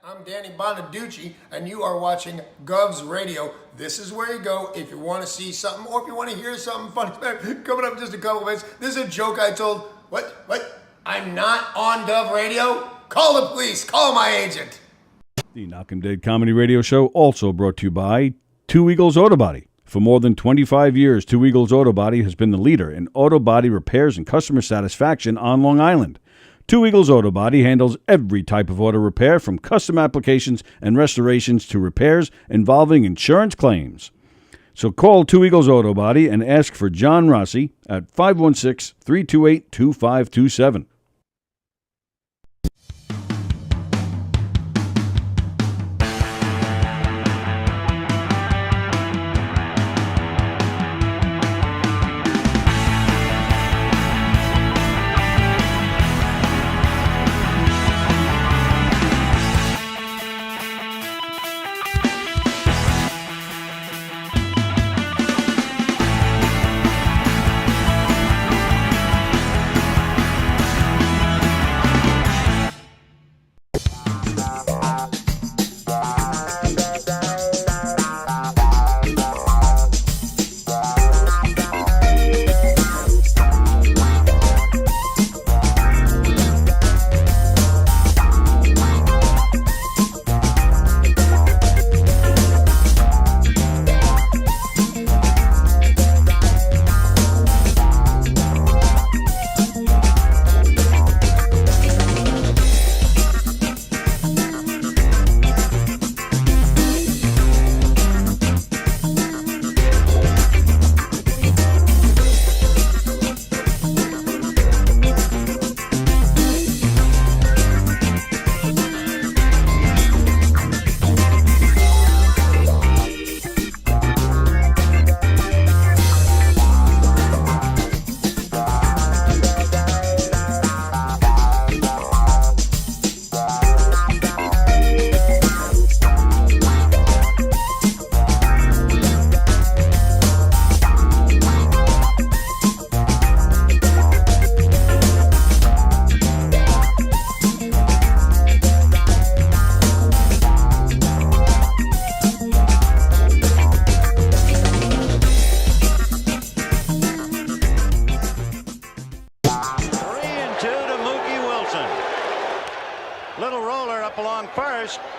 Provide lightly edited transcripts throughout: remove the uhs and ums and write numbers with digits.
I'm Danny Bonaducci, and you are watching Govs Radio. This is where you go if you want to see something or if you want to hear something funny. Coming up in just a couple of minutes, this is a joke I told. What? I'm not on Gov Radio? Call the police. Call my agent. The Knockem Dead Comedy Radio Show also brought to you by Two Eagles Auto Body. For more than 25 years, Two Eagles Auto Body has been the leader in auto body repairs and customer satisfaction on Long Island. Two Eagles Auto Body handles every type of auto repair, from custom applications and restorations to repairs involving insurance claims. So call Two Eagles Auto Body and ask for John Rossi at 516-328-2527.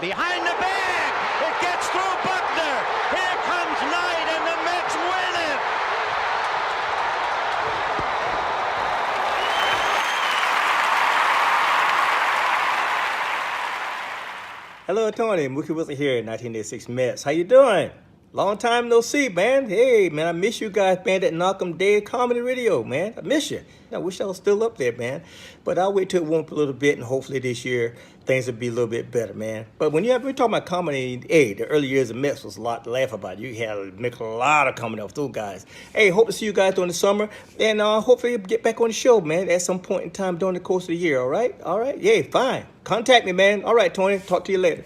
Behind the bag, it gets through Buckner. Here comes Knight, and the Mets win it. Hello, Tony. Mookie Wilson here, 1986 Mets. How you doing? Long time no see, man. Hey, man, I miss you guys, man, at Knockem Dead Comedy Radio, man. I miss you. I wish I was still up there, man. But I'll wait till it warms up a little bit, and hopefully this year things will be a little bit better, man. But when we're talking about comedy, hey, the early years of Mets was a lot to laugh about. You had to make a lot of comedy off those guys. Hey, hope to see you guys during the summer, and hopefully get back on the show, man, at some point in time during the course of the year, all right? All right? Yeah, fine. Contact me, man. All right, Tony. Talk to you later.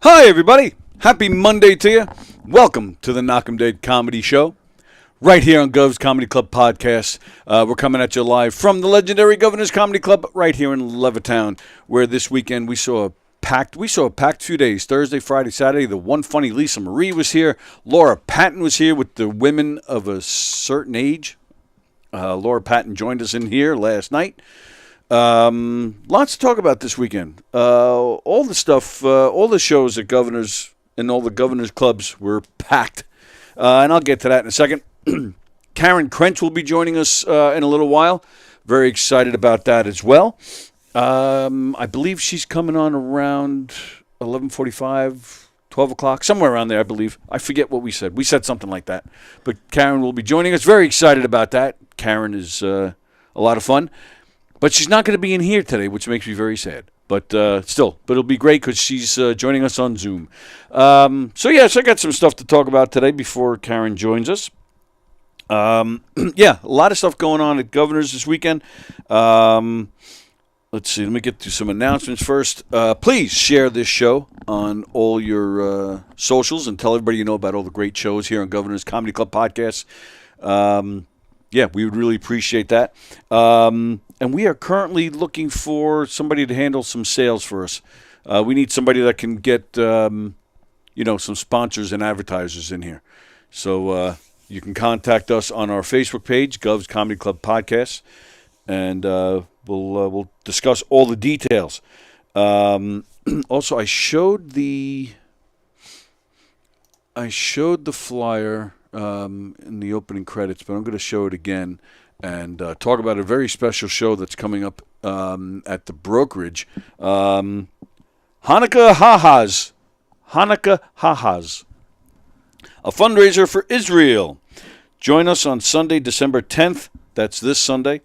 Hi, everybody. Happy Monday to you. Welcome to the Knockem Dead Comedy Show, right here on Gov's Comedy Club Podcast. We're coming at you live from the legendary Governor's Comedy Club right here in Levittown, where this weekend we saw a packed few days, Thursday, Friday, Saturday. The one funny Lisa Marie was here. Laura Patton was here with the women of a certain age. Laura Patton joined us in here last night. Lots to talk about this weekend. All the stuff, all the shows at Governors and all the Governors clubs were packed. And I'll get to that in a second. Karen Krents will be joining us in a little while. Very excited about that as well. I believe she's coming on around 11:45, 12 o'clock, somewhere around there, I believe. I forget what we said. We said something like that. But Karen will be joining us. Very excited about that. Karen is a lot of fun. But she's not going to be in here today, which makes me very sad. But still, it'll be great because she's joining us on Zoom. So I got some stuff to talk about today before Karen joins us. A lot of stuff going on at Governors this weekend. Let's see. Let me get to some announcements first. Please share this show on all your socials and tell everybody you know about all the great shows here on Governors Comedy Club Podcasts. We would really appreciate that. And we are currently looking for somebody to handle some sales for us. We need somebody that can get, some sponsors and advertisers in here. So you can contact us on our Facebook page, Gov's Comedy Club Podcasts, and we'll discuss all the details. Also, I showed the flyer in the opening credits, but I'm going to show it again and talk about a very special show that's coming up at the brokerage. Hanukkah Ha-Has, a fundraiser for Israel. Join us on Sunday, December 10th. That's this Sunday.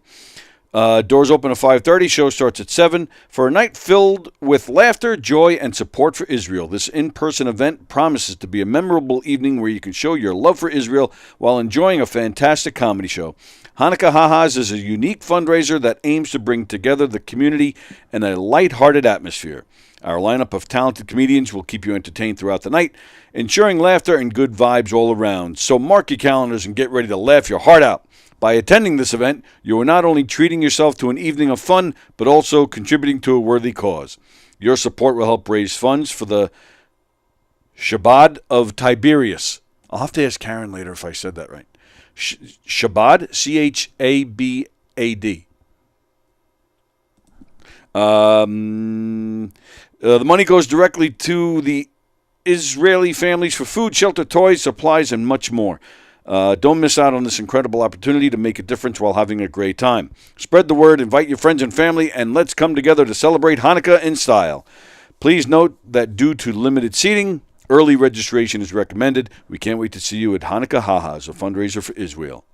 Doors open at 5:30. Show starts at 7 for a night filled with laughter, joy, and support for Israel. This in-person event promises to be a memorable evening where you can show your love for Israel while enjoying a fantastic comedy show. Hanukkah Ha-Has is a unique fundraiser that aims to bring together the community in a light-hearted atmosphere. Our lineup of talented comedians will keep you entertained throughout the night, ensuring laughter and good vibes all around. So mark your calendars and get ready to laugh your heart out. By attending this event, you are not only treating yourself to an evening of fun, but also contributing to a worthy cause. Your support will help raise funds for the Shabbat of Tiberius. I'll have to ask Karen later if I said that right. Shabbat, Chabad. The money goes directly to the Israeli families for food, shelter, toys, supplies, and much more. Don't miss out on this incredible opportunity to make a difference while having a great time. Spread the word, invite your friends and family, and let's come together to celebrate Hanukkah in style. Please note that due to limited seating, early registration is recommended. We can't wait to see you at Hanukkah Ha-Has, a fundraiser for Israel.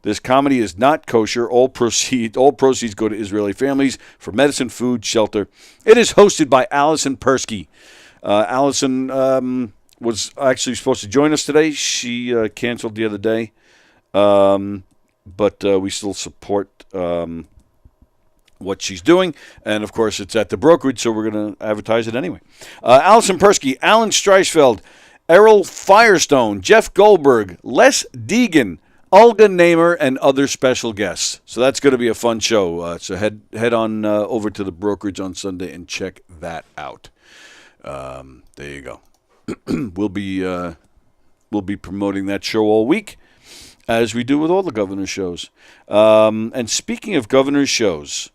This comedy is not kosher. All proceeds go to Israeli families for medicine, food, shelter. It is hosted by Allison Persky. Allison was actually supposed to join us today. She canceled the other day, but we still support what she's doing. And, of course, it's at the brokerage, so we're going to advertise it anyway. Allison Persky, Alan Streisfeld, Errol Firestone, Jeff Goldberg, Les Deegan, Olga Namer, and other special guests. So that's going to be a fun show. So head on over to the brokerage on Sunday and check that out. There you go. We'll be promoting that show all week, as we do with all the Governor's shows. And speaking of Governor's shows,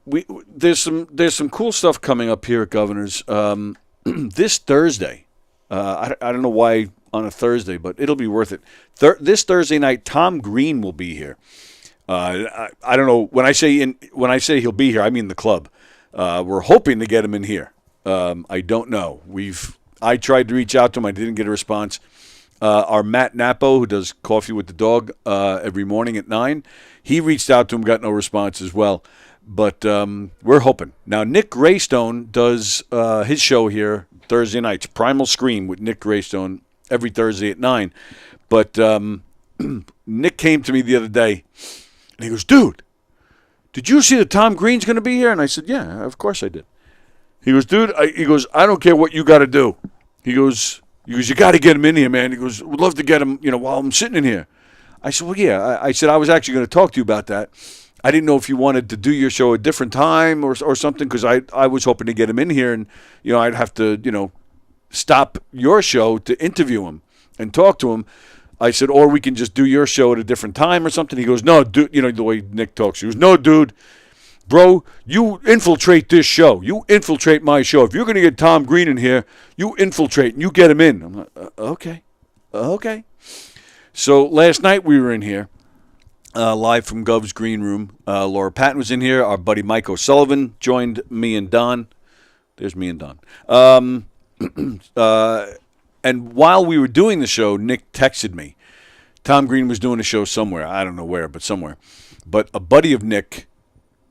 there's some cool stuff coming up here at Governor's. This Thursday, I don't know why on a Thursday, but it'll be worth it. This Thursday night, Tom Green will be here. I don't know when I say he'll be here, I mean the club. We're hoping to get him in here. I don't know. I tried to reach out to him. I didn't get a response. Our Matt Napo, who does Coffee with the Dog every morning at 9, he reached out to him, got no response as well. But we're hoping. Now, Nick Greystone does his show here Thursday nights, Primal Scream with Nick Greystone every Thursday at 9. But Nick came to me the other day, and he goes, "Dude, did you see that Tom Green's going to be here?" And I said, "Yeah, of course I did." He goes, "Dude," he goes, "I don't care what you got to do." He goes, "You got to get him in here, man." He goes, "Would love to get him, while I'm sitting in here." I said, "Well, yeah." I said, "I was actually going to talk to you about that. I didn't know if you wanted to do your show a different time or something, because I was hoping to get him in here, and I'd have to stop your show to interview him and talk to him. I said, or we can just do your show at a different time or something. He goes, no, dude, the way Nick talks. He goes, no, dude, bro, you infiltrate this show. You infiltrate my show. If you're going to get Tom Green in here, you infiltrate and you get him in. I'm like, okay. So last night we were in here, live from Gov's Green Room. Laura Patton was in here. Our buddy Mike O'Sullivan joined me and Don. There's me and Don. And while we were doing the show, Nick texted me. Tom Green was doing a show somewhere. I don't know where, but somewhere. But a buddy of Nick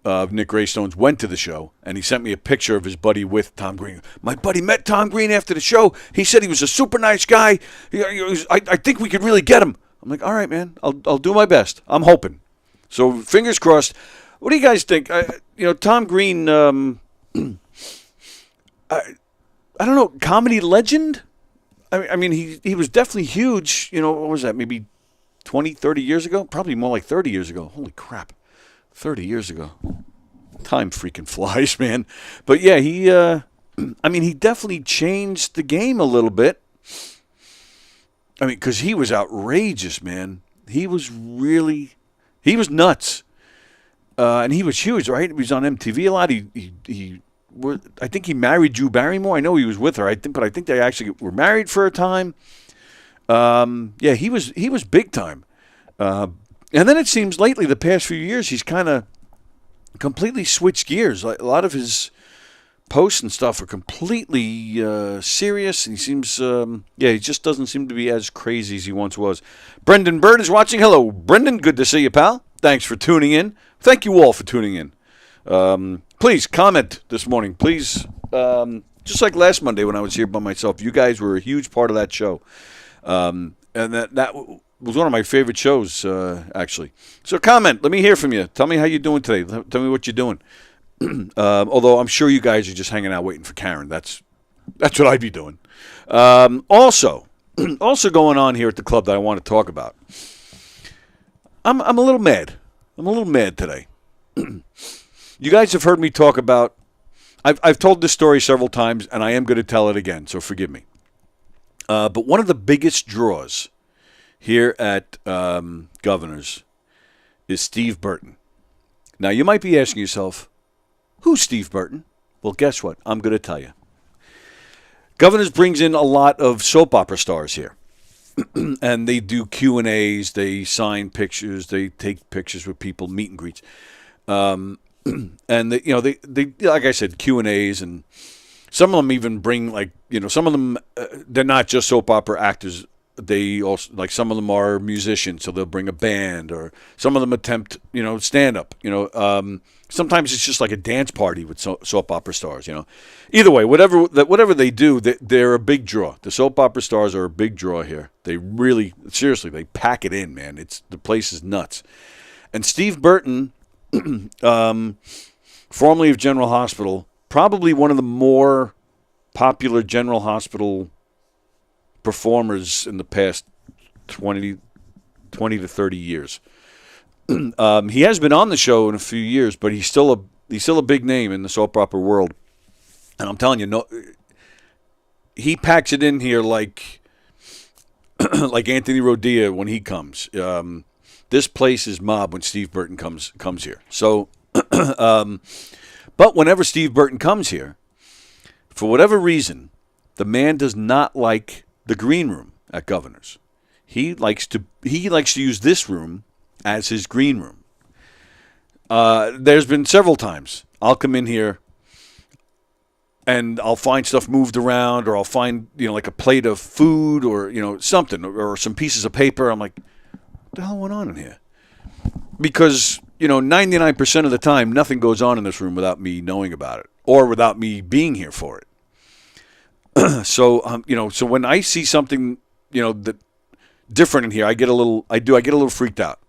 Graystone's, went to the show, and he sent me a picture of his buddy with Tom Green. My buddy met Tom Green after the show. He said he was a super nice guy. I think we could really get him. I'm like, all right, man. I'll do my best. I'm hoping. So fingers crossed. What do you guys think? Tom Green, I don't know, comedy legend? I mean, he was definitely huge, what was that, maybe 20, 30 years ago? Probably more like 30 years ago. Holy crap. 30 years ago. Time freaking flies, man. But yeah, he definitely changed the game a little bit. I mean, because he was outrageous, man. He was nuts. And he was huge, right? He was on MTV a lot. I think he married Drew Barrymore. I know he was with her. But I think they actually were married for a time. Yeah, he was big time. And then it seems lately, the past few years, he's kind of completely switched gears. A lot of his posts and stuff are completely serious, and he seems, he just doesn't seem to be as crazy as he once was. Brendan Bird is watching. Hello, Brendan. Good to see you, pal. Thanks for tuning in. Thank you all for tuning in. Please comment this morning. Please, just like last Monday when I was here by myself, you guys were a huge part of that show. And that was one of my favorite shows, actually. So comment. Let me hear from you. Tell me how you're doing today. Tell me what you're doing. Although I'm sure you guys are just hanging out waiting for Karen. That's what I'd be doing. Also going on here at the club that I want to talk about. I'm a little mad. I'm a little mad today. You guys have heard me talk about, I've told this story several times, and I am going to tell it again, so forgive me. But one of the biggest draws here at Governor's is Steve Burton. Now, you might be asking yourself, who's Steve Burton? Well, guess what? I'm going to tell you. Governor's brings in a lot of soap opera stars here. And they do Q&As, they sign pictures, they take pictures with people, meet and greets. And they like I said, Q&As, and some of them even bring, like, some of them, they're not just soap opera actors. They also, like, some of them are musicians, so they'll bring a band, or some of them attempt, stand-up. Sometimes it's just like a dance party with soap opera stars. Either way, whatever they do, they're a big draw. The soap opera stars are a big draw here. They really, seriously, they pack it in, man. The place is nuts. And Steve Burton, formerly of General Hospital, probably one of the more popular General Hospital performers in the past 20 to 30 years. He has been on the show in a few years, but he's still a big name in the soap opera world. And I'm telling you, he packs it in here like like Anthony Rodia when he comes. This place is mob when Steve Burton comes here. So, but whenever Steve Burton comes here, for whatever reason, the man does not like the green room at Governor's. He likes to use this room as his green room. There's been several times I'll come in here and I'll find stuff moved around, or I'll find, like a plate of food, or, something, or some pieces of paper. I'm like, what the hell went on in here? Because, 99% of the time, nothing goes on in this room without me knowing about it, or without me being here for it. So, so when I see something, that different in here, I get a little freaked out,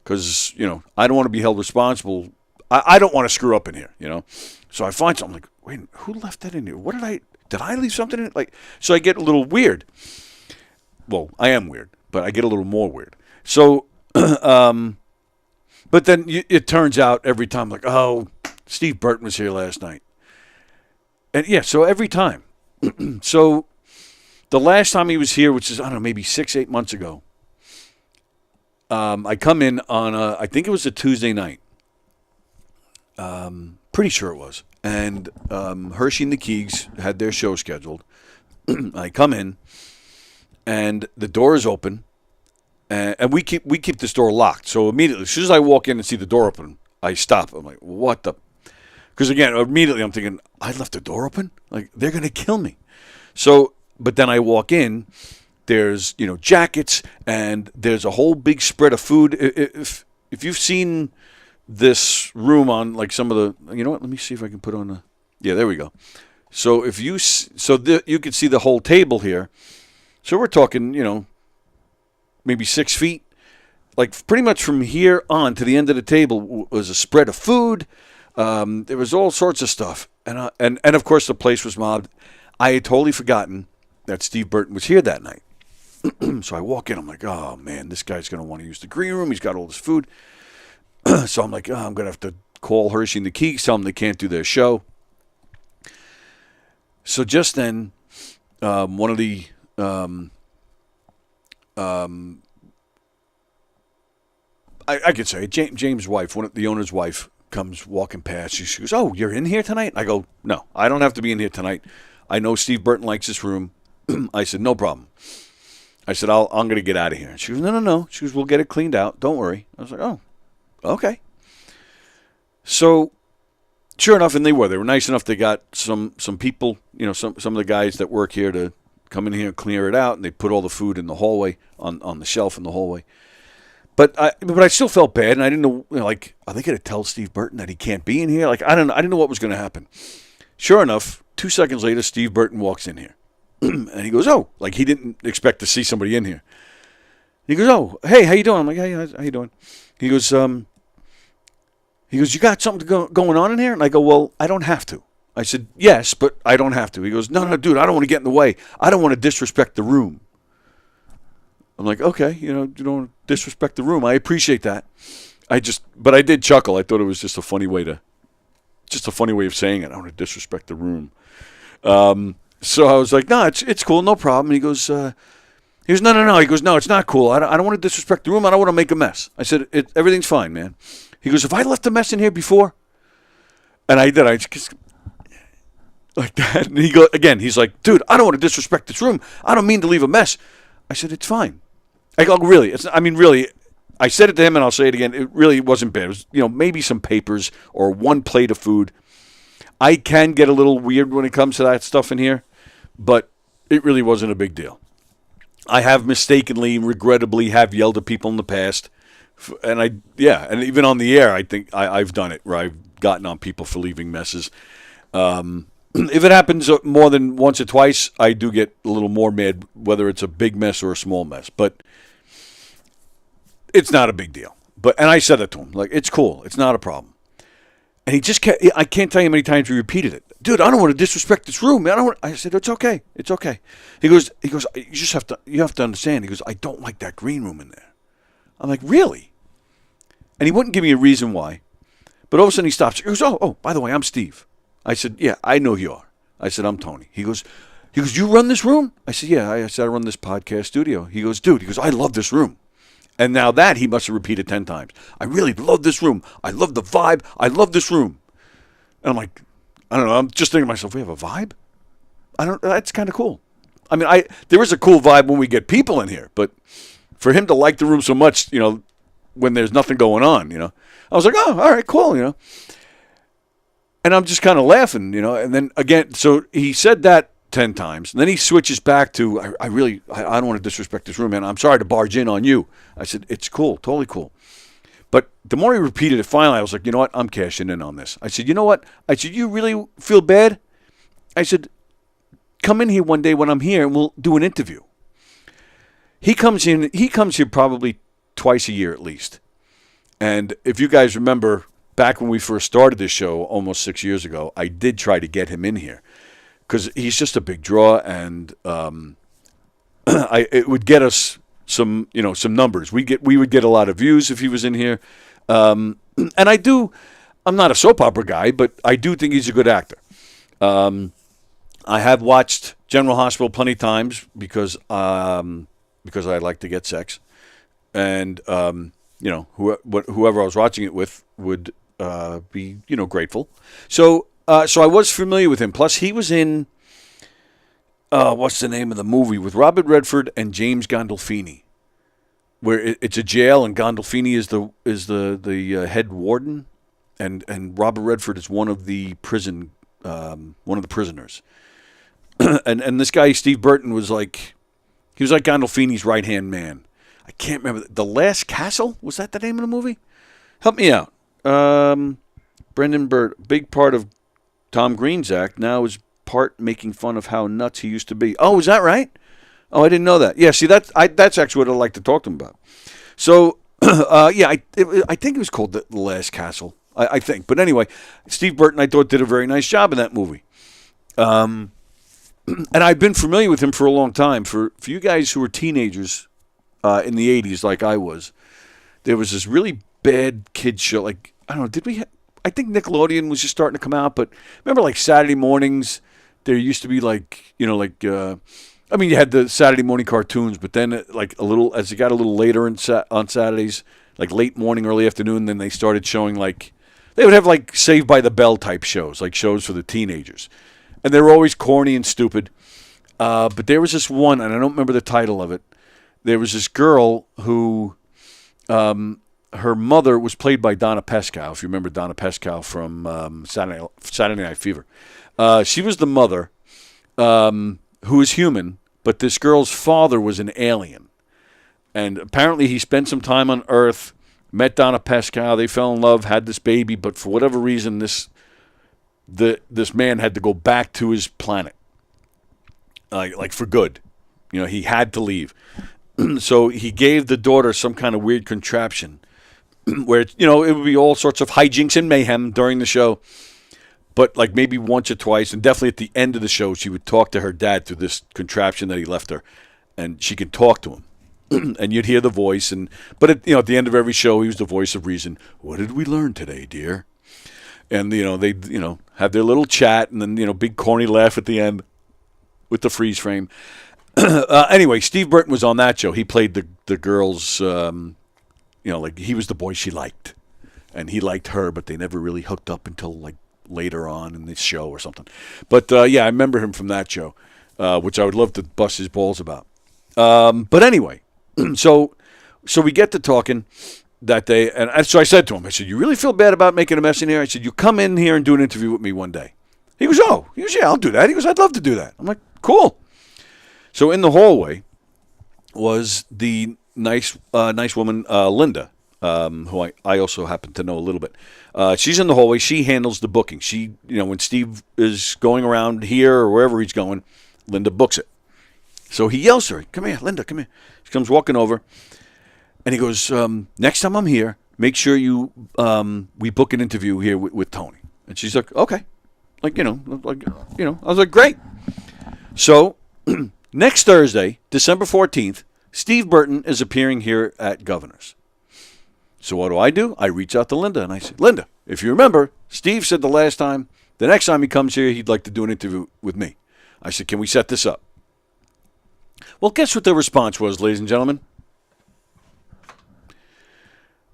because, I don't want to be held responsible. I don't want to screw up in here, So I find something, like, wait, who left that in here? Did I leave something in it? Like, so I get a little weird. Well, I am weird, but I get a little more weird. So, but then it turns out every time, like, oh, Steve Burton was here last night. And yeah, so every time. So the last time he was here, which is, I don't know, maybe 6-8 months ago, I come in on, I think it was a Tuesday night. Pretty sure it was. And Hershey and the Keegs had their show scheduled. I come in, and the door is open, and we keep this door locked. So immediately, as soon as I walk in and see the door open, I stop. I'm like, what the? Because again, immediately I'm thinking, I left the door open? Like, they're going to kill me. So, but then I walk in, there's, jackets, and there's a whole big spread of food. If you've seen this room on, like, some of the, you know what, let me see if I can put on a, yeah, there we go. So if you, you can see the whole table here. So we're talking, maybe 6 feet. Like, pretty much from here on to the end of the table was a spread of food. There was all sorts of stuff. And of course, the place was mobbed. I had totally forgotten that Steve Burton was here that night. So I walk in. I'm like, oh, man, this guy's going to want to use the green room. He's got all this food. So I'm like, oh, I'm going to have to call Hershey and the Keegs, tell them they can't do their show. So just then, one of the I could say James' wife, the owner's wife, comes walking past. She goes, "Oh, you're in here tonight?" I go, "No, I don't have to be in here tonight. I know Steve Burton likes this room." I said, "No problem." I said, I'm going to get out of here. She goes, No. She goes, "We'll get it cleaned out. Don't worry." I was like, "Oh, okay." So, sure enough, and they were nice enough. They got some people, some of the guys that work here to come in here and clear it out, and they put all the food in the hallway on the shelf in the hallway. But I still felt bad, and I didn't know, like, are they going to tell Steve Burton that he can't be in here? Like, I didn't know what was going to happen. Sure enough, 2 seconds later, Steve Burton walks in here. And he goes, "Oh," like he didn't expect to see somebody in here. He goes, "Oh, hey, how you doing?" I'm like, "Hey, how you doing?" He goes, "You got something going on in here?" And I go, "Well, I don't have to." I said, "Yes, but I don't have to." He goes, No, dude, I don't want to get in the way. I don't want to disrespect the room." I'm like, "Okay, you don't want to disrespect the room. I appreciate that." But I did chuckle. I thought it was just a funny way of saying it. I don't want to disrespect the room. So I was like, "No, it's cool, no problem." He goes, No. He goes, "No, it's not cool. I don't want to disrespect the room. I don't want to make a mess." I said, "Everything's fine, man." He goes, "Have I left a mess in here before?" And I did. I just like that. And he goes again. He's like, "Dude, I don't want to disrespect this room. I don't mean to leave a mess." I said, "It's fine." I go, "Really?" Really. I said it to him, and I'll say it again. It really wasn't bad. It was, maybe some papers or one plate of food. I can get a little weird when it comes to that stuff in here, but it really wasn't a big deal. I have mistakenly, regrettably, have yelled at people in the past, and even on the air, I think I've done it where I've gotten on people for leaving messes. If it happens more than once or twice, I do get a little more mad, whether it's a big mess or a small mess. But it's not a big deal. And I said that to him, like, "It's cool. It's not a problem." And he just kept, I can't tell you how many times he repeated it. "Dude, I don't want to disrespect this room, man. I said, "It's okay. It's okay." He goes, you have to understand. He goes, "I don't like that green room in there." I'm like, "Really?" And he wouldn't give me a reason why. But all of a sudden he stops. He goes, oh, by the way, I'm Steve. I said, "Yeah, I know who you are." I said, "I'm Tony." He goes, "You run this room?" I said, "Yeah." I said, "I run this podcast studio." He goes, "Dude," he goes, "I love this room." And now that he must have repeated 10 times. "I really love this room. I love the vibe. I love this room." And I'm like, I don't know. I'm just thinking to myself, we have a vibe? That's kind of cool. There is a cool vibe when we get people in here, but for him to like the room so much, when there's nothing going on, I was like, "Oh, all right, cool, And I'm just kind of laughing, and then again, so he said that 10 times, and then he switches back to, I don't want to disrespect this room, man. I'm sorry to barge in on you." I said, "It's cool, totally cool." But the more he repeated it, finally, I was like, "You know what? I'm cashing in on this." I said, "You know what?" I said, "You really feel bad?" I said, "Come in here one day when I'm here, and we'll do an interview." He comes here probably twice a year at least. And if you guys remember, back when we first started this show almost 6 years ago, I did try to get him in here because he's just a big draw, and it would get us some numbers. We would get a lot of views if he was in here. And I'm not a soap opera guy, but I do think he's a good actor. I have watched General Hospital plenty of times because I like to get sex, and whoever I was watching it with would be grateful. So I was familiar with him. Plus, he was in what's the name of the movie with Robert Redford and James Gandolfini, where it's a jail and Gandolfini is the head warden, and Robert Redford is one of the prisoners. and this guy Steve Burton was like Gandolfini's right hand man. I can't remember. The Last Castle, was that the name of the movie? Help me out. Brendan Burt, big part of Tom Green's act now is part making fun of how nuts he used to be. Oh, is that right? Oh, I didn't know that. Yeah, see, that's actually what I'd like to talk to him about. So, I think it was called The Last Castle, I think. But anyway, Steve Burton, I thought, did a very nice job in that movie. And I've been familiar with him for a long time. For you guys who were teenagers in the 80s like I was, there was this really bad kids show. Like, I don't know, I think Nickelodeon was just starting to come out, but remember like Saturday mornings, there used to be you had the Saturday morning cartoons, but then as it got a little later on Saturdays, like late morning, early afternoon, then they started showing they would have Saved by the Bell type shows, like shows for the teenagers. And they were always corny and stupid. But there was this one, and I don't remember the title of it. There was this girl who, her mother was played by Donna Pescow, if you remember Donna Pescow from Saturday Night Fever. She was the mother, who was human, but this girl's father was an alien. And apparently he spent some time on Earth, met Donna Pescow, they fell in love, had this baby, but for whatever reason, this man had to go back to his planet, like for good. He had to leave. So he gave the daughter some kind of weird contraption where, it would be all sorts of hijinks and mayhem during the show. But maybe once or twice, and definitely at the end of the show, she would talk to her dad through this contraption that he left her, and she could talk to him. And you'd hear the voice, but at the end of every show, he was the voice of reason. What did we learn today, dear? And they'd have their little chat, and then big corny laugh at the end with the freeze frame. Anyway, Steve Burton was on that show. He played the girl's, he was the boy she liked, and he liked her, but they never really hooked up until later on in this show or something. But I remember him from that show, which I would love to bust his balls about. But anyway, so we get to talking that day, and so I said to him, I said, "You really feel bad about making a mess in here?" I said, "You come in here and do an interview with me one day." He goes, "Yeah, I'll do that." He goes, "I'd love to do that." I'm like, "Cool." So in the hallway was the nice woman, Linda, who I also happen to know a little bit. She's in the hallway. She handles the booking. She, when Steve is going around here or wherever he's going, Linda books it. So he yells to her, "Come here, Linda, come here." She comes walking over, and he goes, "Next time I'm here, make sure we book an interview here with Tony." And she's like, "Okay." I was like, "Great." So next Thursday, December 14th, Steve Burton is appearing here at Governor's. So what do? I reach out to Linda, and I say, "Linda, if you remember, Steve said the next time he comes here, he'd like to do an interview with me." I said, "Can we set this up?" Well, guess what the response was, ladies and gentlemen?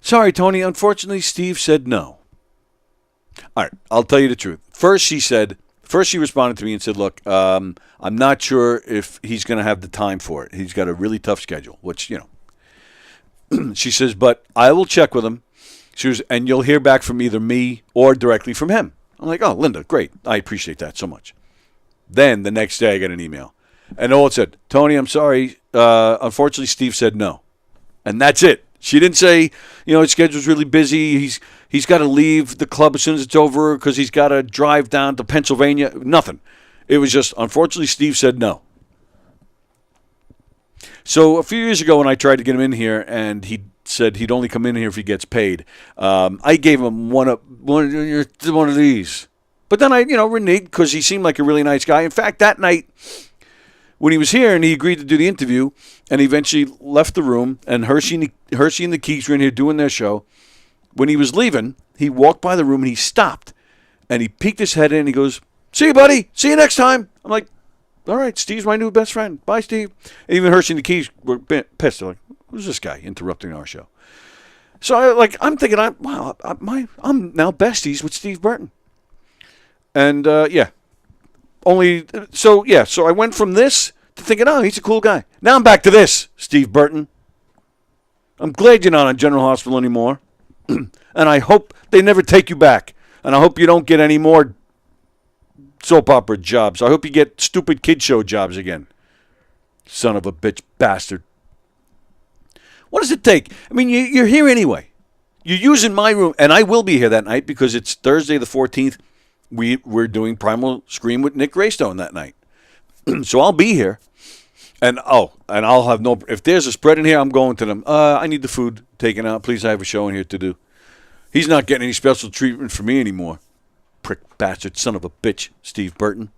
"Sorry, Tony, unfortunately, Steve said no." All right, I'll tell you the truth. First, she responded to me and said, "Look, I'm not sure if he's going to have the time for it. He's got a really tough schedule," which, she says, "But I will check with him." She was, "And you'll hear back from either me or directly from him." I'm like, "Oh, Linda, great. I appreciate that so much." Then the next day I got an email. And all it said, "Tony, I'm sorry. Unfortunately, Steve said no." And that's it. She didn't say, his schedule's really busy. He's got to leave the club as soon as it's over because he's got to drive down to Pennsylvania. Nothing. It was just, unfortunately, Steve said no. So a few years ago when I tried to get him in here and he said he'd only come in here if he gets paid, I gave him one of these. But then I, reneged because he seemed like a really nice guy. In fact, that night when he was here and he agreed to do the interview and he eventually left the room and Hershey and the Keeks were in here doing their show, when he was leaving, he walked by the room and he stopped and he peeked his head in and he goes, See you, buddy. See you next time. I'm like, all right, Steve's my new best friend. Bye, Steve. And even Hershey and the Keys were pissed. They're like, who's this guy interrupting our show? So I'm thinking, I'm now besties with Steve Burton. And so I went from this to thinking, oh, he's a cool guy. Now I'm back to this, Steve Burton. I'm glad you're not on General Hospital anymore. And I hope they never take you back. And I hope you don't get any more soap opera jobs. I hope you get stupid kid show jobs again. Son of a bitch bastard. What does it take? I mean, you're here anyway. You're using my room, and I will be here that night because it's Thursday the 14th. We're doing Primal Scream with Nick Greystone that night. So I'll be here. And I'll have no... If there's a spread in here, I'm going to them. I need the food taken out. Please, I have a show in here to do. He's not getting any special treatment for me anymore. Prick bastard, son of a bitch, Steve Burton.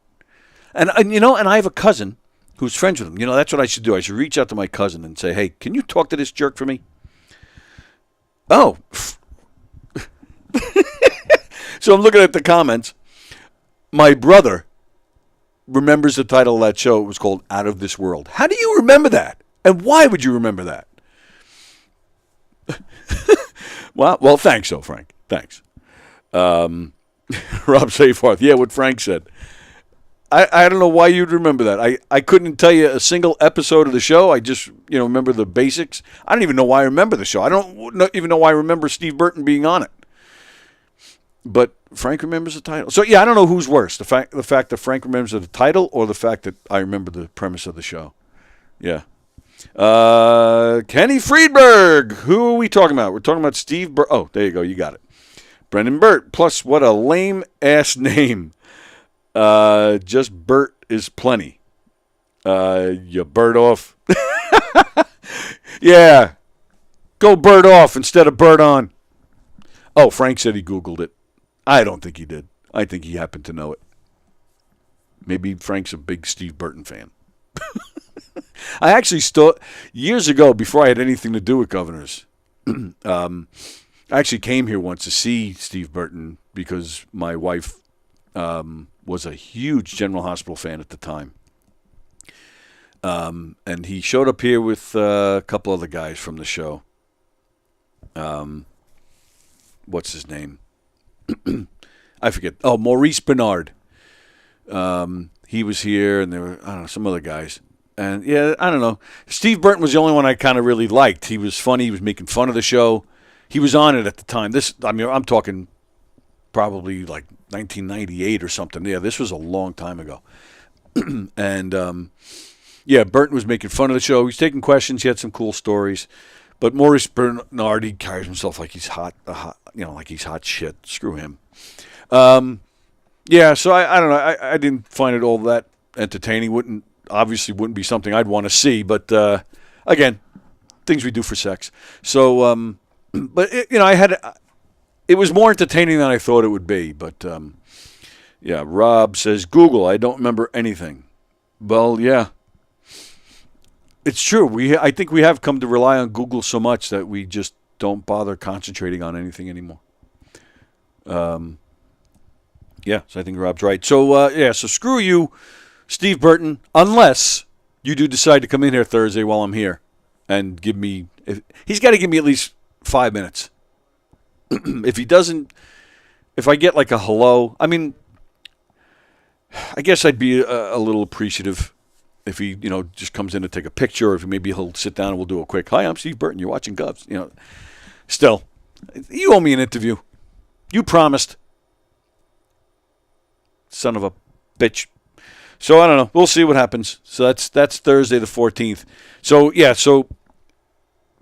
And I have a cousin who's friends with him. That's what I should do. I should reach out to my cousin and say, hey, can you talk to this jerk for me? Oh. So I'm looking at the comments. My brother remembers the title of that show. It was called Out of This World. How do you remember that? And why would you remember that? Well, thanks, though, Frank. Thanks. Rob Seyfarth. Yeah, what Frank said. I don't know why you'd remember that. I couldn't tell you a single episode of the show. I just, remember the basics. I don't even know why I remember the show. I don't even know why I remember Steve Burton being on it. But Frank remembers the title. So, yeah, I don't know who's worse, the fact that Frank remembers the title or the fact that I remember the premise of the show. Yeah. Kenny Friedberg. Who are we talking about? We're talking about Steve Burt. Oh, there you go. You got it. Brendan Burt. Plus, what a lame-ass name. Just Burt is plenty. You Burt off. Yeah. Go Burt off instead of Burt on. Oh, Frank said he Googled it. I don't think he did. I think he happened to know it. Maybe Frank's a big Steve Burton fan. I actually years ago, before I had anything to do with Governors, I actually came here once to see Steve Burton because my wife was a huge General Hospital fan at the time. And he showed up here with a couple other guys from the show. What's his name? I forget. Oh, Maurice Bernard. He was here, and there were, I don't know, some other guys. And, yeah, I don't know. Steve Burton was the only one I kind of really liked. He was funny. He was making fun of the show. He was on it at the time. I'm talking probably like 1998 or something. Yeah, this was a long time ago. And, yeah, Burton was making fun of the show. He was taking questions. He had some cool stories. But Maurice Bernard, he carries himself like he's hot, like he's hot shit. Screw him. Yeah, so I don't know. I didn't find it all that entertaining. Obviously wouldn't be something I'd want to see. But again, things we do for sex. So, but it was more entertaining than I thought it would be. But yeah, Rob says Google. I don't remember anything. Well, yeah. It's true. I think we have come to rely on Google so much that we just don't bother concentrating on anything anymore. Yeah, so I think Rob's right. So, so screw you, Steve Burton, unless you do decide to come in here Thursday while I'm here and give me... he's got to give me at least 5 minutes. If he doesn't... If I get like a hello... I mean, I guess I'd be a little appreciative if he, just comes in to take a picture, or if maybe he'll sit down and we'll do a quick, hi, I'm Steve Burton, you're watching Govs. Still, you owe me an interview. You promised. Son of a bitch. So I don't know. We'll see what happens. So that's Thursday the 14th. So yeah,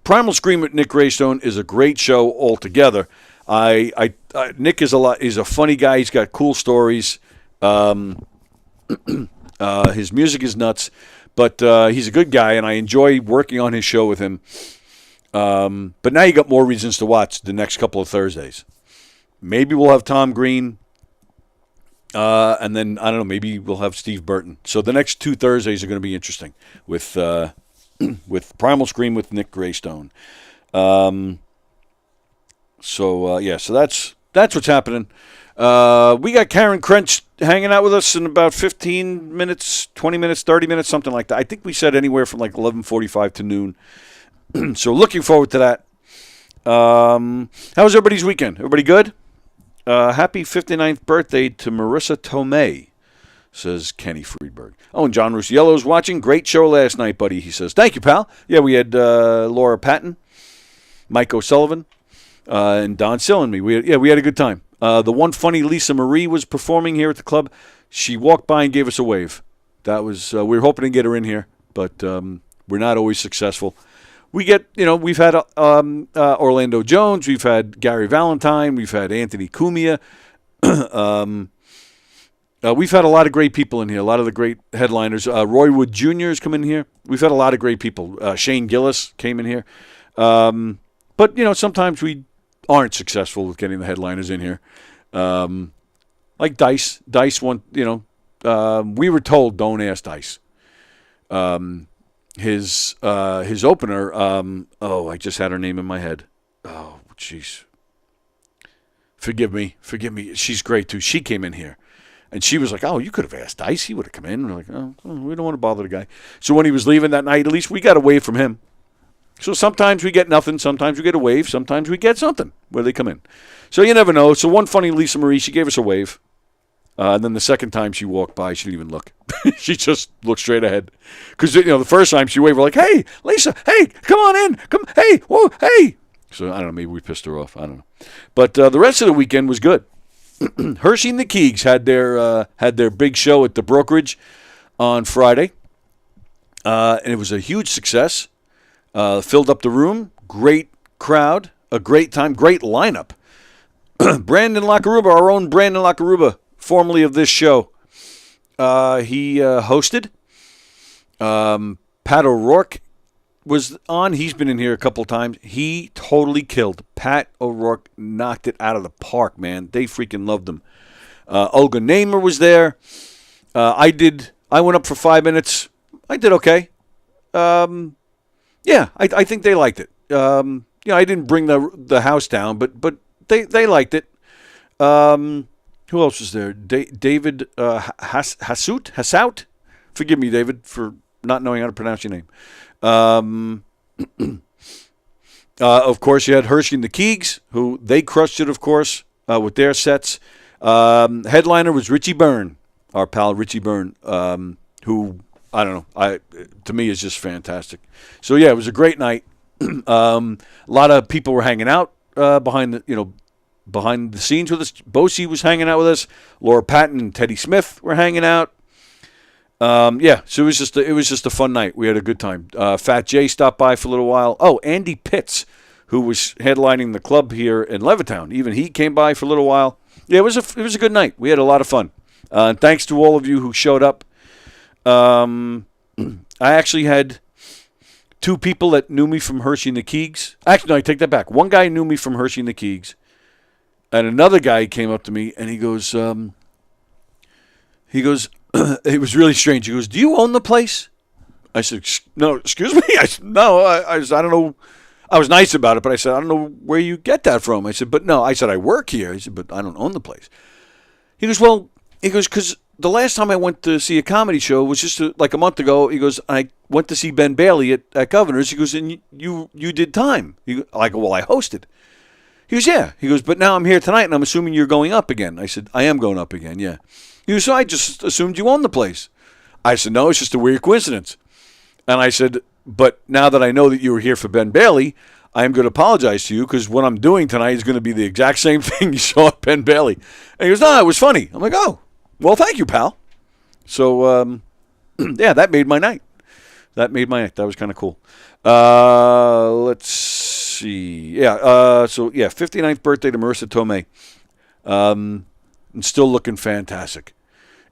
Primal Scream with Nick Greystone is a great show altogether. Nick is he's a funny guy. He's got cool stories. His music is nuts, but he's a good guy, and I enjoy working on his show with him. But now you got more reasons to watch the next couple of Thursdays. Maybe we'll have Tom Green, and then, I don't know, maybe we'll have Steve Burton. So the next 2 Thursdays are going to be interesting with with Primal Scream with Nick Greystone. So that's what's happening. We got Karen Krents hanging out with us in about 15 minutes, 20 minutes, 30 minutes, something like that. I think we said anywhere from like 11:45 to noon. So looking forward to that. How was everybody's weekend? Everybody good? Happy 59th birthday to Marissa Tomei, says Kenny Friedberg. Oh, and John Rusiello's watching. Great show last night, buddy, he says. Thank you, pal. Yeah, we had Laura Patton, Mike O'Sullivan, and Don Sill and me. We had a good time. The one funny Lisa Marie was performing here at the club. She walked by and gave us a wave. That was we were hoping to get her in here, but we're not always successful. We get, we've had Orlando Jones, we've had Gary Valentine, we've had Anthony Cumia. We've had a lot of great people in here, a lot of the great headliners. Roy Wood Jr. has come in here. We've had a lot of great people. Shane Gillis came in here. But, sometimes we aren't successful with getting the headliners in here. Like Dice. Dice, we were told don't ask Dice. His opener, I just had her name in my head. Oh, jeez. Forgive me. She's great, too. She came in here. And she was like, oh, you could have asked Dice. He would have come in. We're like, oh, we don't want to bother the guy. So when he was leaving that night, at least we got a wave from him. So sometimes we get nothing. Sometimes we get a wave. Sometimes we get something where they come in. So you never know. So one funny Lisa Marie, she gave us a wave. And then the second time she walked by, she didn't even look. She just looked straight ahead. Because, the first time she waved, we're like, hey, Lisa, hey, come on in. Come, hey, whoa, hey. So, I don't know, maybe we pissed her off. I don't know. But the rest of the weekend was good. Hershey and the Keegs had their big show at the brokerage on Friday. And it was a huge success. Filled up the room. Great crowd. A great time. Great lineup. Brandon Lackaruba, our own Brandon Lackaruba, formerly of this show. He hosted. Pat O'Rourke was on. He's been in here a couple times. He totally killed. Pat O'Rourke knocked it out of the park, man. They freaking loved him. Olga Namer was there. I went up for 5 minutes. I did okay. Yeah, I think they liked it. I didn't bring the house down, but they liked it. Who else was there? David Hassout? Forgive me, David, for not knowing how to pronounce your name. Of course, you had Hershey and the Keegs, who they crushed it, of course, with their sets. Headliner was Richie Byrne, our pal Richie Byrne, who, I don't know, to me is just fantastic. So, yeah, it was a great night. A lot of people were hanging out behind the scenes with us. Bosie was hanging out with us. Laura Patton and Teddy Smith were hanging out. So it was just a fun night. We had a good time. Fat Jay stopped by for a little while. Oh, Andy Pitts, who was headlining the club here in Levittown, even he came by for a little while. Yeah, it was a good night. We had a lot of fun. And thanks to all of you who showed up. I actually had 2 people that knew me from Hershey and the Keegs. Actually, no, I take that back. One guy knew me from Hershey and the Keegs. And another guy came up to me, and he goes, it was really strange. He goes, do you own the place? I said, no, excuse me? I said, no, I don't know. I was nice about it, but I said, I don't know where you get that from. I said, but no. I said, I work here. He said, but I don't own the place. He goes, because the last time I went to see a comedy show was just like a month ago. He goes, I went to see Ben Bailey at Governor's. He goes, and you did time. I go, well, I hosted. He goes, yeah. He goes, but now I'm here tonight, and I'm assuming you're going up again. I said, I am going up again, yeah. He goes, so I just assumed you owned the place. I said, no, it's just a weird coincidence. And I said, but now that I know that you were here for Ben Bailey, I am going to apologize to you because what I'm doing tonight is going to be the exact same thing you saw at Ben Bailey. And he goes, no, it was funny. I'm like, oh, well, thank you, pal. So, yeah, that made my night. That was kind of cool. Let's see. Yeah, 59th birthday to Marissa Tomei. And still looking fantastic.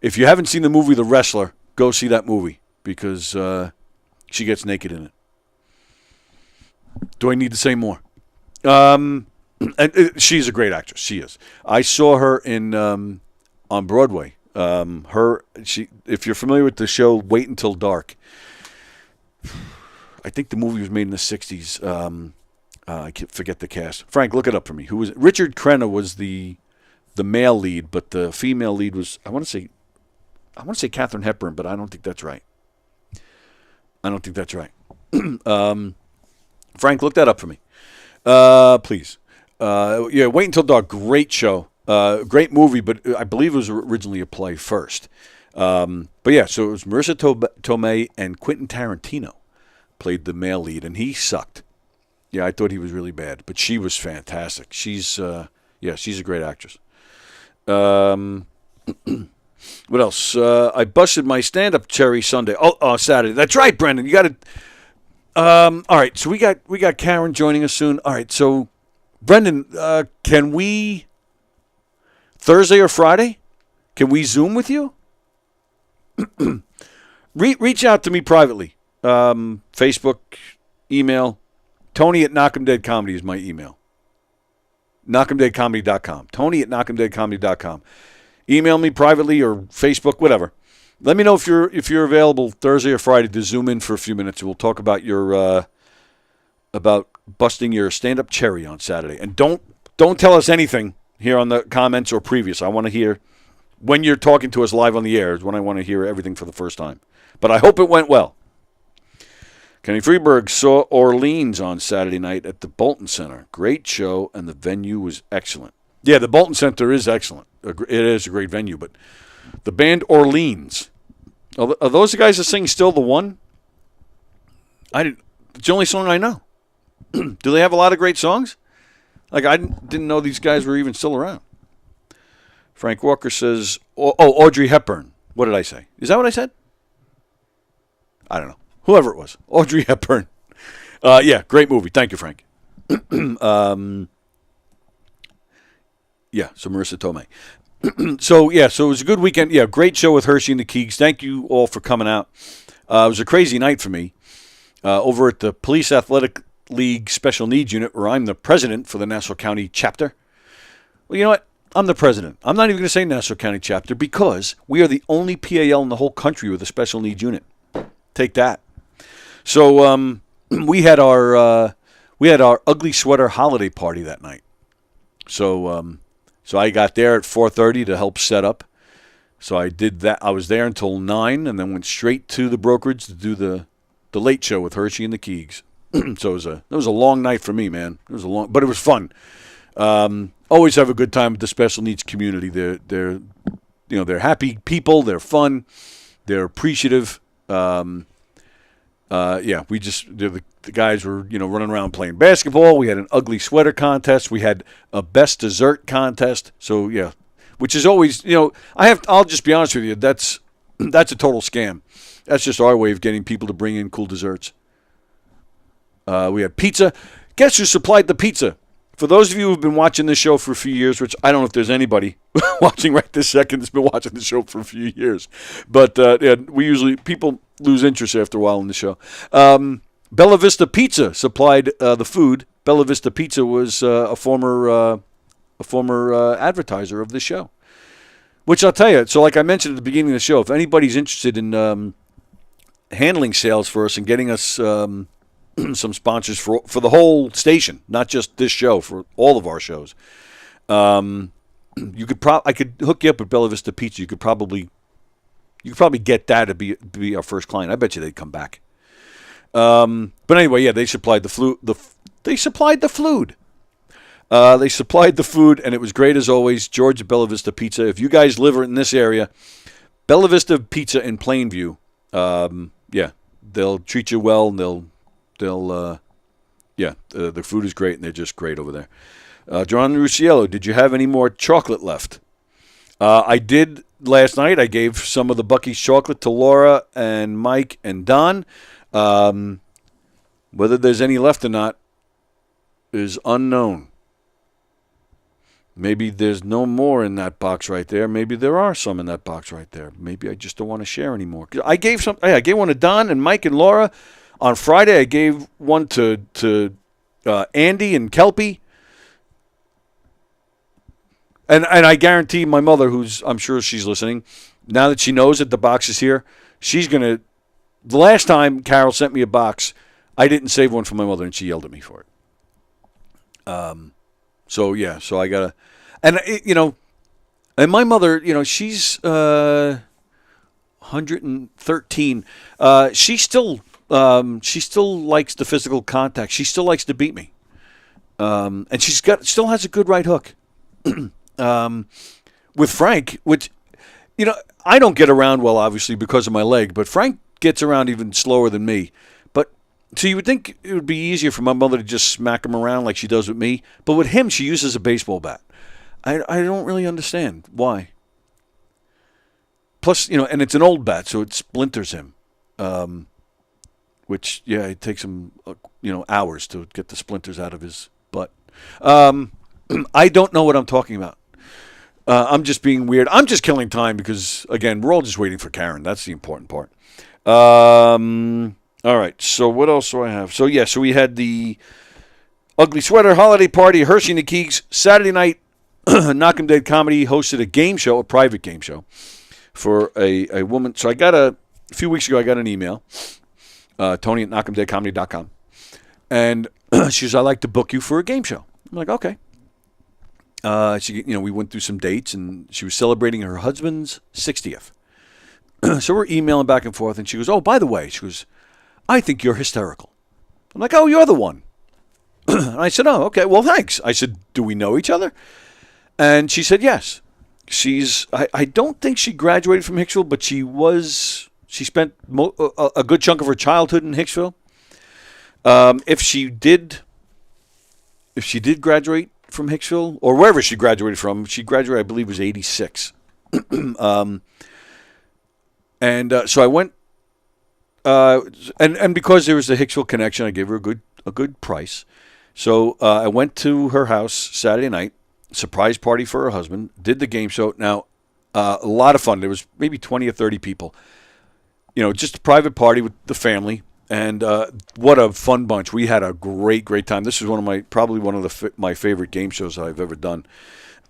If you haven't seen the movie The Wrestler, go see that movie because she gets naked in it. Do I need to say more? And she's a great actress. She is. I saw her in on Broadway. If you're familiar with the show Wait Until Dark, I think the movie was made in the 60s. I forget the cast. Frank, look it up for me. Who was it? Richard Crenna was the the male lead, but the female lead was I want to say Katharine Hepburn, but I don't think that's right. Frank, look that up for me, please. Wait Until Dark, great show, great movie, but I believe it was originally a play first. So it was Marissa Tomei and Quentin Tarantino played the male lead, and he sucked. Yeah, I thought he was really bad, but she was fantastic. She's a great actress. What else? I busted my stand-up cherry Sunday. Saturday. That's right, Brendan. You got to. All right, so we got Karen joining us soon. All right, so Brendan, can we Thursday or Friday? Can we Zoom with you? Reach out to me privately. Facebook, email. Tony at Knockem Comedy is my email. KnockemDeadComedy.com. Tony at KnockemDeadComedy.com. Email me privately or Facebook, whatever. Let me know if you're available Thursday or Friday to Zoom in for a few minutes. We'll talk about your about busting your stand-up cherry on Saturday. And don't tell us anything here on the comments or previous. I want to hear when you're talking to us live on the air is when I want to hear everything for the first time. But I hope it went well. Kenny Freeberg saw Orleans on Saturday night at the Bolton Center. Great show, and the venue was excellent. Yeah, the Bolton Center is excellent. It is a great venue, but the band Orleans, are those the guys that sing Still the One? It's the only song I know. Do they have a lot of great songs? Like, I didn't know these guys were even still around. Frank Walker says, Audrey Hepburn. What did I say? Is that what I said? I don't know. Whoever it was. Audrey Hepburn. Great movie. Thank you, Frank. So Marissa Tomei. So it was a good weekend. Yeah, great show with Hershey and the Keegs. Thank you all for coming out. It was a crazy night for me. Over at the Police Athletic League Special Needs Unit, where I'm the president for the Nassau County chapter. Well, you know what? I'm the president. I'm not even going to say Nassau County chapter because we are the only PAL in the whole country with a special needs unit. Take that. So we had our ugly sweater holiday party that night. So I got there at 4:30 to help set up. So I did that. I was there until 9, and then went straight to the brokerage to do the late show with Hershey and the Keegs. So it was a long night for me, man. But it was fun. Always have a good time with the special needs community. They're happy people. They're fun. They're appreciative. The guys were, running around playing basketball. We had an ugly sweater contest. We had a best dessert contest. So, yeah, which is always, I'll just be honest with you. That's a total scam. That's just our way of getting people to bring in cool desserts. We had pizza. Guess who supplied the pizza? For those of you who've been watching this show for a few years, which I don't know if there's anybody watching right this second that's been watching the show for a few years, but people lose interest after a while in the show. Bella Vista Pizza supplied the food. Bella Vista Pizza was a former advertiser of the show, which I'll tell you. So, like I mentioned at the beginning of the show, if anybody's interested in handling sales for us and getting us some sponsors for the whole station, not just this show, for all of our shows, I could hook you up with Bella Vista Pizza. You could probably get that to be our first client. I bet you they'd come back. But anyway, yeah, they supplied the food. They supplied the food, and it was great as always. George at Bella Vista Pizza. If you guys live in this area, Bella Vista Pizza in Plainview, they'll treat you well, and the food is great, and they're just great over there. John Rusciello, did you have any more chocolate left? I did last night. I gave some of the Buc-ee's chocolate to Laura and Mike and Don. Whether there's any left or not is unknown. Maybe there's no more in that box right there. Maybe there are some in that box right there. Maybe I just don't want to share anymore. I gave one to Don and Mike and Laura. On Friday, I gave one to Andy and Kelpie. And I guarantee my mother, I'm sure she's listening, now that she knows that the box is here, she's going to... The last time Carol sent me a box, I didn't save one for my mother, and she yelled at me for it. So I got to... And, And my mother, she's 113. She still likes the physical contact. She still likes to beat me. And still has a good right hook. With Frank, which, I don't get around well, obviously, because of my leg, but Frank gets around even slower than me. But so you would think it would be easier for my mother to just smack him around like she does with me. But with him, she uses a baseball bat. I don't really understand why. Plus, and it's an old bat, so it splinters him. Which, it takes him, hours to get the splinters out of his butt. I don't know what I'm talking about. I'm just being weird. I'm just killing time because, again, we're all just waiting for Karen. That's the important part. All right, so what else do I have? So we had the Ugly Sweater Holiday Party, Hershey and the Keeks, Saturday night. Knockem Dead Comedy hosted a game show, a private game show, for a woman. So a few weeks ago, I got an email, Tony at knockemdeadcomedy.com. And she says, I'd like to book you for a game show. I'm like, okay. We went through some dates, and she was celebrating her husband's 60th. So we're emailing back and forth, and she goes, oh, by the way, she goes, I think you're hysterical. I'm like, oh, you're the one. And I said, oh, okay, well, thanks. I said, do we know each other? And she said, yes. I don't think she graduated from Hicksville, but she spent a good chunk of her childhood in Hicksville. If she did graduate from Hicksville, or wherever she graduated from, I believe, was 86. So I went, and because there was a Hicksville connection, I gave her a good price. So I went to her house Saturday night, surprise party for her husband, did the game show. Now, a lot of fun. There was maybe 20 or 30 people. Just a private party with the family. And what a fun bunch. We had a great, great time. This is probably one of my favorite game shows I've ever done.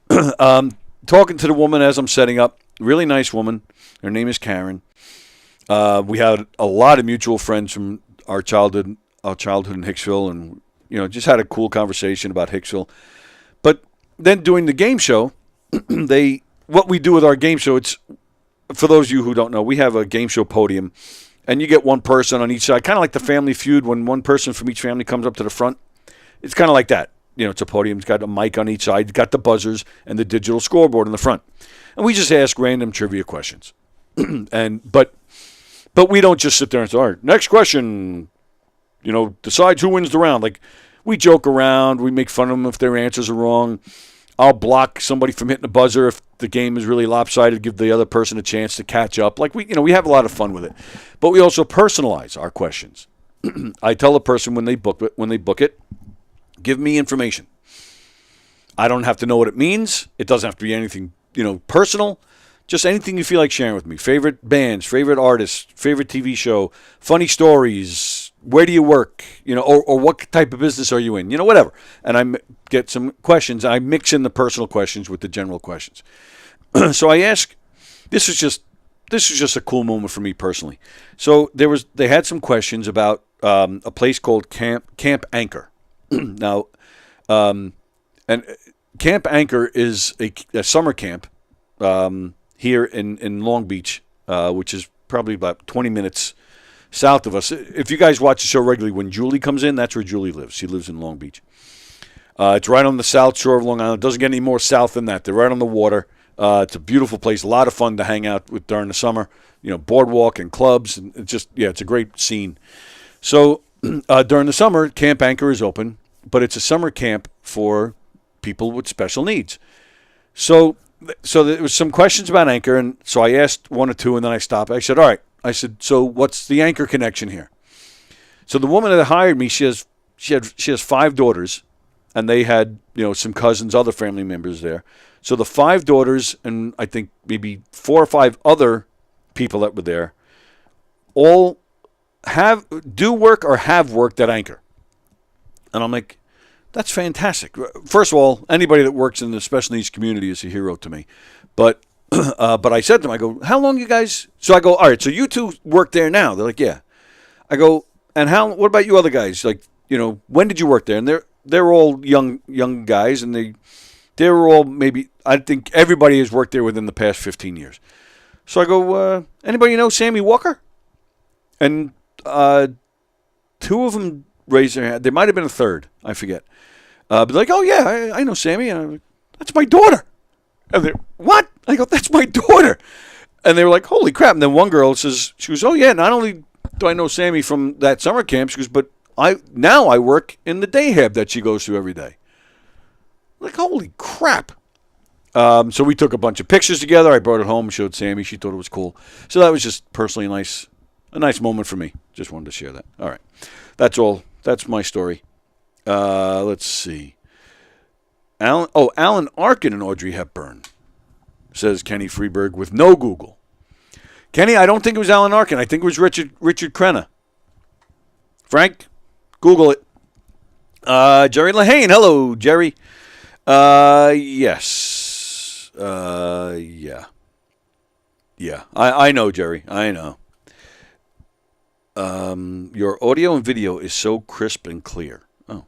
Talking to the woman as I'm setting up. Really nice woman. Her name is Karen. We had a lot of mutual friends from our childhood in Hicksville, and just had a cool conversation about Hicksville. But then doing the game show, what we do with our game show, it's, for those of you who don't know, we have a game show podium, and you get one person on each side, kind of like the Family Feud when one person from each family comes up to the front. It's kind of like that. It's a podium. It's got a mic on each side. It's got the buzzers and the digital scoreboard in the front. And we just ask random trivia questions. But we don't just sit there and say, all right, next question, decides who wins the round. Like, we joke around. We make fun of them if their answers are wrong. I'll block somebody from hitting the buzzer if the game is really lopsided, give the other person a chance to catch up. Like, we have a lot of fun with it. But we also personalize our questions. I tell the person when they book it, give me information. I don't have to know what it means. It doesn't have to be anything, personal. Just anything you feel like sharing with me. Favorite bands, favorite artists, favorite TV show, funny stories, where do you work, or what type of business are you in, whatever. And I get some questions. I mix in the personal questions with the general questions. So I ask, this is just a cool moment for me personally. So they had some questions about a place called Camp Anchor. Now, and Camp Anchor is a summer camp here in Long Beach, which is probably about 20 minutes south of us. If you guys watch the show regularly, when Julie comes in, that's where Julie lives. She lives in Long Beach. It's right on the south shore of Long Island. It doesn't get any more south than that. They're right on the water. It's a beautiful place. A lot of fun to hang out with during the summer. Boardwalk and clubs. And it's a great scene. So during the summer, Camp Anchor is open, but it's a summer camp for people with special needs. So there was some questions about Anchor, and so I asked one or two, and then I stopped. I said, all right. I said, so what's the Anchor connection here? So the woman that hired me, she has 5 daughters, and they had some cousins, other family members there. So the 5 daughters and I think maybe 4 or 5 other people that were there all do work or have worked at Anchor. And I'm like, that's fantastic. First of all, anybody that works in the special needs community is a hero to me. But I said to them, I go, how long you guys? So I go, all right, so you 2 work there now. They're like, yeah. I go, and what about you other guys? Like, when did you work there? And they're all young guys, and They were all maybe, I think everybody has worked there within the past 15 years. So I go, anybody know Sammy Walker? And two of them raised their hand. There might have been a third. I forget. But like, oh, yeah, I know Sammy. And I'm like, that's my daughter. And they're, what? I go, that's my daughter. And they were like, holy crap. And then one girl says, she goes, oh, yeah, not only do I know Sammy from that summer camp, she goes, but now I work in the day hab that she goes to every day. Like, holy crap. So we took a bunch of pictures together. I brought it home, showed Sammy. She thought it was cool. So that was just personally a nice moment for me. Just wanted to share that. All right. That's all. That's my story. Let's see. Alan Arkin and Audrey Hepburn, says Kenny Freeberg with no Google. Kenny, I don't think it was Alan Arkin. I think it was Richard Crenna. Frank, Google it. Jerry Lahane. Hello, Jerry. Yes. Yeah. Yeah. I know, Jerry. I know. Your audio and video is so crisp and clear. Oh.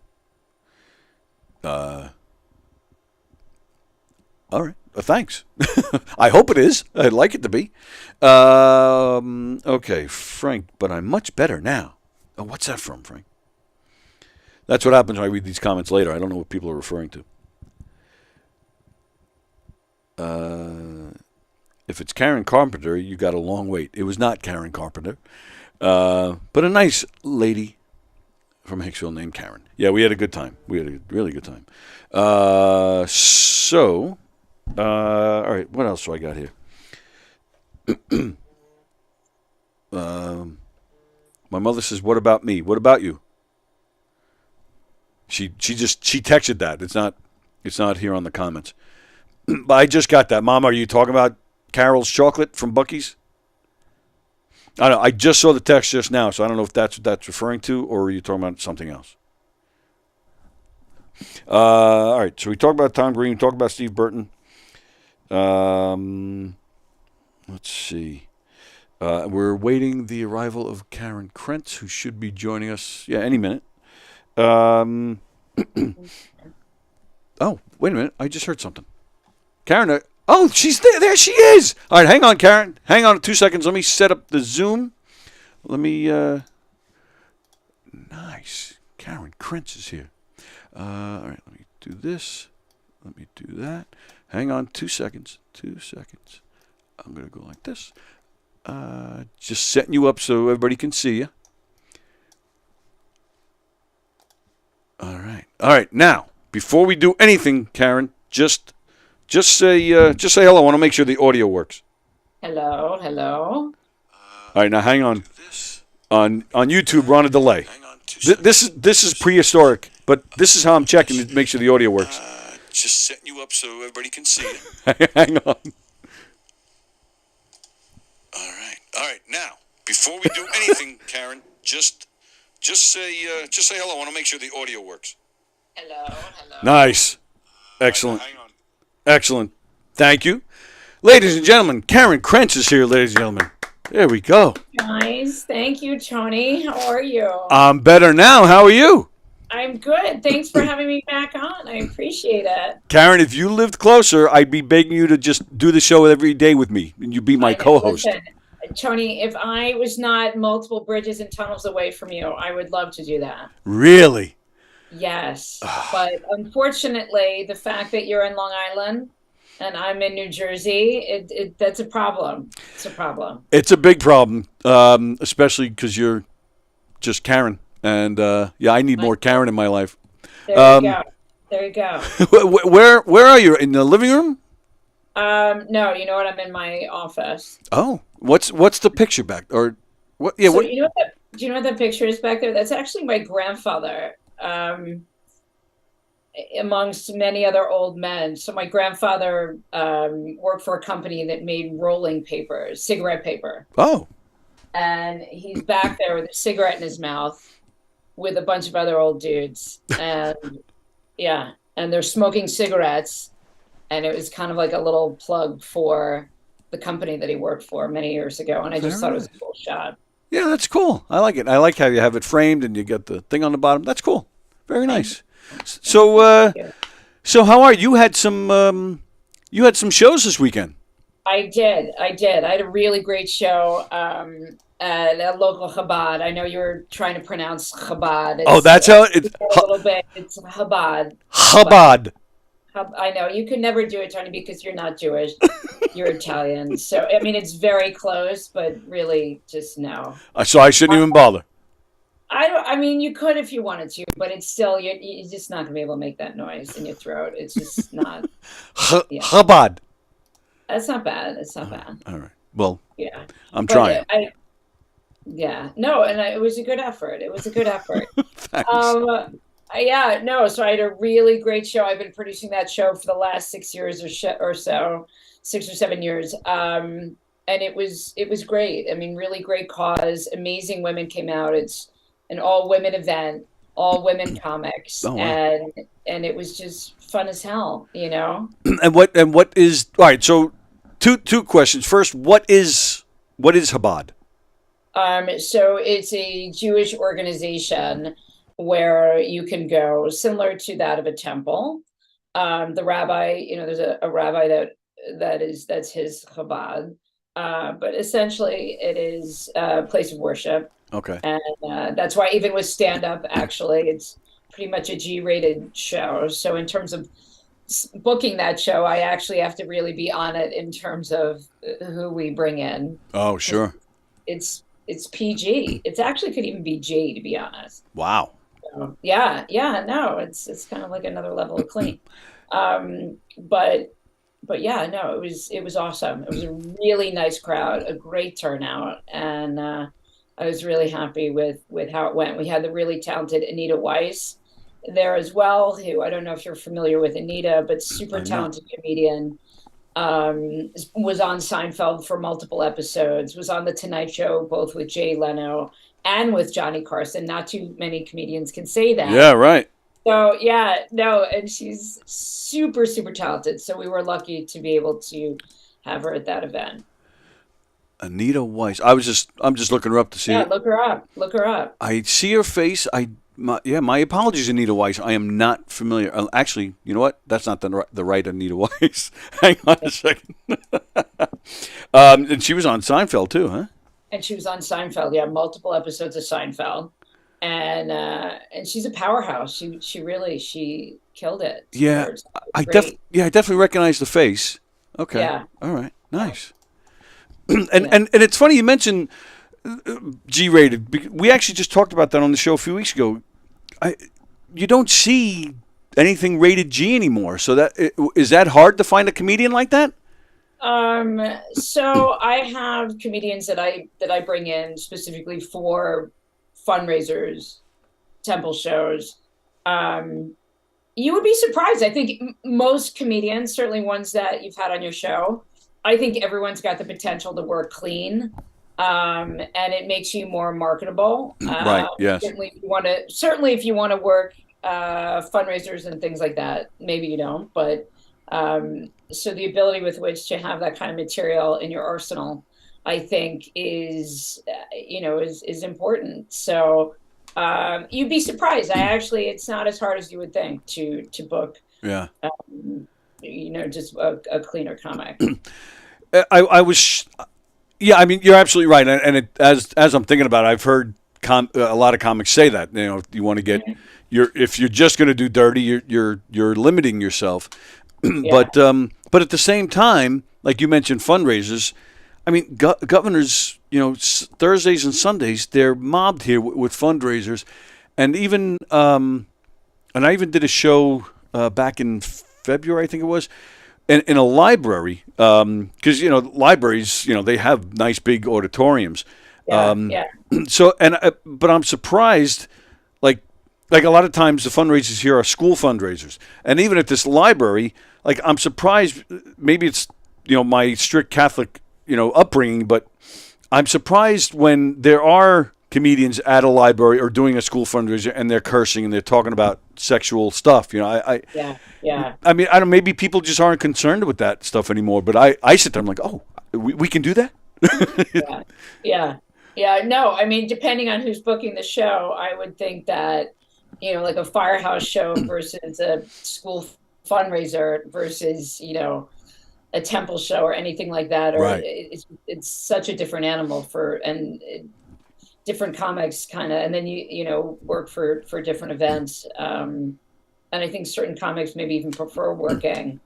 All right. Thanks. I hope it is. I'd like it to be. Okay, Frank, but I'm much better now. Oh, what's that from, Frank? That's what happens when I read these comments later. I don't know what people are referring to. If it's Karen Carpenter, you got a long wait. It was not Karen Carpenter, but a nice lady from Hicksville named Karen. Yeah, we had a good time. We had a really good time. All right, what else do I got here? My mother says, "What about me? What about you?" She texted that. It's not here on the comments. But I just got that. Mom, are you talking about Carol's chocolate from Buc-ee's? I don't know. I just saw the text just now, so I don't know if that's what that's referring to, or are you talking about something else? All right, so we talked about Tom Green, we talked about Steve Burton. Let's see. We're awaiting the arrival of Karen Krents, who should be joining us, any minute. Oh, wait a minute. I just heard something. Karen, she's there. There she is. All right, hang on, Karen. Hang on 2 seconds. Let me set up the Zoom. Let me, nice. Karen Krents is here. All right, let me do this. Let me do that. Hang on 2 seconds. 2 seconds. I'm going to go like this. Just setting you up so everybody can see you. All right. All right. Now, before we do anything, Karen, just say hello. I want to make sure the audio works. Hello. All right. Now, hang on. On YouTube, we're on a delay. This is prehistoric, but this is how I'm checking to make sure the audio works. Just setting you up so everybody can see you. Hang on. All right. Now, before we do anything, Karen, just say hello. I want to make sure the audio works. Hello. Nice. Excellent. Hang on. Excellent. Thank you. Ladies and gentlemen, Karen Krents is here, ladies and gentlemen. There we go. Guys, thank you, Tony. How are you? I'm better now. How are you? I'm good. Thanks for having me back on. I appreciate it. Karen, if you lived closer, I'd be begging you to just do the show every day with me, and you'd be my co-host. Listen, Tony, if I was not multiple bridges and tunnels away from you, I would love to do that. Really? Yes. But unfortunately, the fact that you're in Long Island and I'm in New Jersey, that's a problem. It's a problem. It's a big problem, especially because you're just Karen. And, I need more Karen in my life. There you go. Where are you? In the living room? No, you know what? I'm in my office. Oh, what's the picture back? Or what? Yeah. So do you know what that picture is back there? That's actually my grandfather, amongst many other old men. So my grandfather worked for a company that made rolling paper, cigarette paper. Oh. And he's back there with a cigarette in his mouth with a bunch of other old dudes. And and they're smoking cigarettes. And it was kind of like a little plug for the company that he worked for many years ago. And I just thought it was a cool shot. Yeah, that's cool. I like it. I like how you have it framed and you get the thing on the bottom. That's cool. Very nice. So So how are you? You had some shows this weekend. I did. I did. I had a really great show at a local Chabad. I know you were trying to pronounce Chabad. Oh, that's how it's A little bit. It's Chabad. Chabad. I know you could never do it, Tony, because you're not Jewish. You're Italian. So I mean, it's very close, but really, just no. So I shouldn't even bother. I don't. I mean, you could if you wanted to, but it's still you're just not gonna be able to make that noise in your throat. It's just not. Yeah. Chabad. That's not bad. It's not bad. All right. Well, Yeah, I'm but trying. yeah, no, and it was a good effort. It was a good effort. Thanks. Yeah, no. So I had a really great show. I've been producing that show for the last 6 years or so, 6 or 7 years. And it was great. I mean, really great cause. Amazing women came out. It's an all women event, all women comics, Oh, wow. and it was just fun as hell, you know. And what is all right? So two questions. First, what is Chabad? So it's a Jewish organization where you can go, similar to that of a temple. The rabbi, there's a rabbi that's his Chabad, but essentially it is a place of worship. Okay. And that's why even with stand up, actually, it's pretty much a G-rated show. So in terms of booking that show, I actually have to really be on it in terms of who we bring in. Oh, sure. It's PG. It's actually could even be G, to be honest. Wow. So, yeah, no, it's kind of like another level of clean. But yeah, no, it was awesome. It was a really nice crowd, a great turnout, and I was really happy with how it went. We had the really talented Anita Weiss there as well, who I don't know if you're familiar with Anita, but super talented comedian. Was on Seinfeld for multiple episodes, was on The Tonight Show, both with Jay Leno and with Johnny Carson. Not too many comedians can say that. Yeah, right. So yeah, no, and she's super, super talented. So we were lucky to be able to have her at that event. Anita Weiss. I'm just looking her up to see. Yeah, look her up. Look her up. I see her face. My apologies, Anita Weiss. I am not familiar. Actually, you know what? That's not the right Anita Weiss. Hang on a second. And she was on Seinfeld too, huh? And she was on Seinfeld. Yeah, multiple episodes of Seinfeld, and she's a powerhouse. She killed it. Yeah, I Great. definitely recognize the face. Okay. Yeah. All right. Nice. And it's funny you mentioned G-rated. We actually just talked about that on the show a few weeks ago. You don't see anything rated G anymore. So is that hard to find a comedian like that? So I have comedians that I bring in specifically for fundraisers, temple shows. You would be surprised. I think most comedians, certainly ones that you've had on your show, I think everyone's got the potential to work clean. And it makes you more marketable. Right. Yes. Certainly if you want to work fundraisers and things like that. Maybe you don't, but so the ability with which to have that kind of material in your arsenal, I think, is important. So you'd be surprised. It's not as hard as you would think to book. Yeah. Just a cleaner comic. I was. Yeah, I mean, you're absolutely right, and as I'm thinking about it, I've heard a lot of comics say that. You want to get if you're just going to do dirty, you're limiting yourself. Yeah. But at the same time, like you mentioned, fundraisers. I mean, governors, Thursdays and Sundays, they're mobbed here with fundraisers, and even and I even did a show back in February, I think it was. In a library, because libraries, they have nice big auditoriums. Yeah. So but I'm surprised, like a lot of times the fundraisers here are school fundraisers, and even at this library, like I'm surprised. Maybe it's my strict Catholic upbringing, but I'm surprised when there are comedians at a library or doing a school fundraiser and they're cursing and they're talking about sexual stuff. Yeah. I mean, I don't. Maybe people just aren't concerned with that stuff anymore. But I sit there, I'm like, oh, we can do that. Yeah. No, I mean, depending on who's booking the show, I would think that like a firehouse show versus a school fundraiser versus, a temple show or anything like that, or Right. it's such a different animal different comics kind of, and then work for different events. And I think certain comics maybe even prefer working,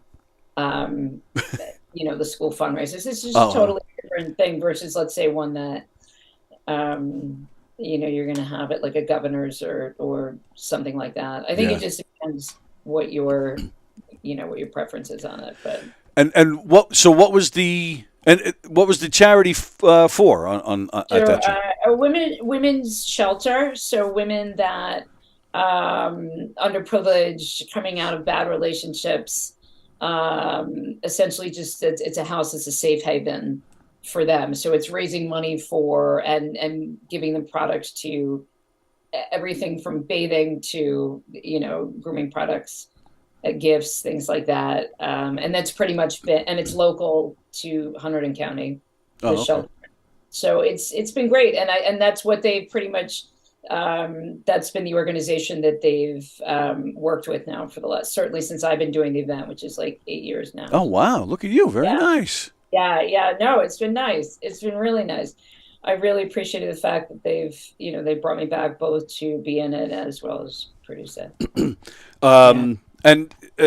the school fundraisers. It's just a totally different thing versus, let's say, one that, you're going to have it like a governor's or something like that. I think it just depends what your preference is on it. But what was the charity for at that time? A women's shelter. So women that underprivileged, coming out of bad relationships, essentially just it's a house, it's a safe haven for them. So it's raising money for and giving them products to everything from bathing to grooming products, gifts, things like that. And that's pretty much been, and it's local to Hunterdon County, the shelter. So it's been great, and that's what they've pretty much. That's been the organization that they've worked with now for the last, certainly since I've been doing the event, which is like 8 years now. Oh wow! Look at you, very nice. Yeah. No, it's been nice. It's been really nice. I really appreciated the fact that they brought me back both to be in it as well as produce it. And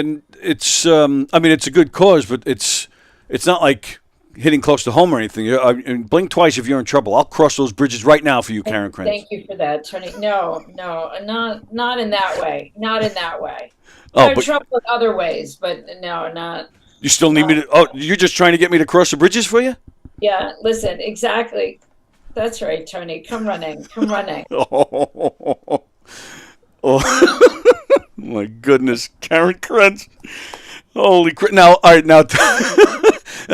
it's it's a good cause, but it's not like hitting close to home or anything. Blink twice if you're in trouble. I'll cross those bridges right now for you, Karen Krents. Thank you for that, Tony. No, not in that way. Not in that way. Oh, I'm in trouble in other ways, but no, not. You still need me to? Oh, you're just trying to get me to cross the bridges for you? Yeah. Listen, exactly. That's right, Tony. Come running. Oh. My goodness, Karen Krents. Holy crap! Now, all right, now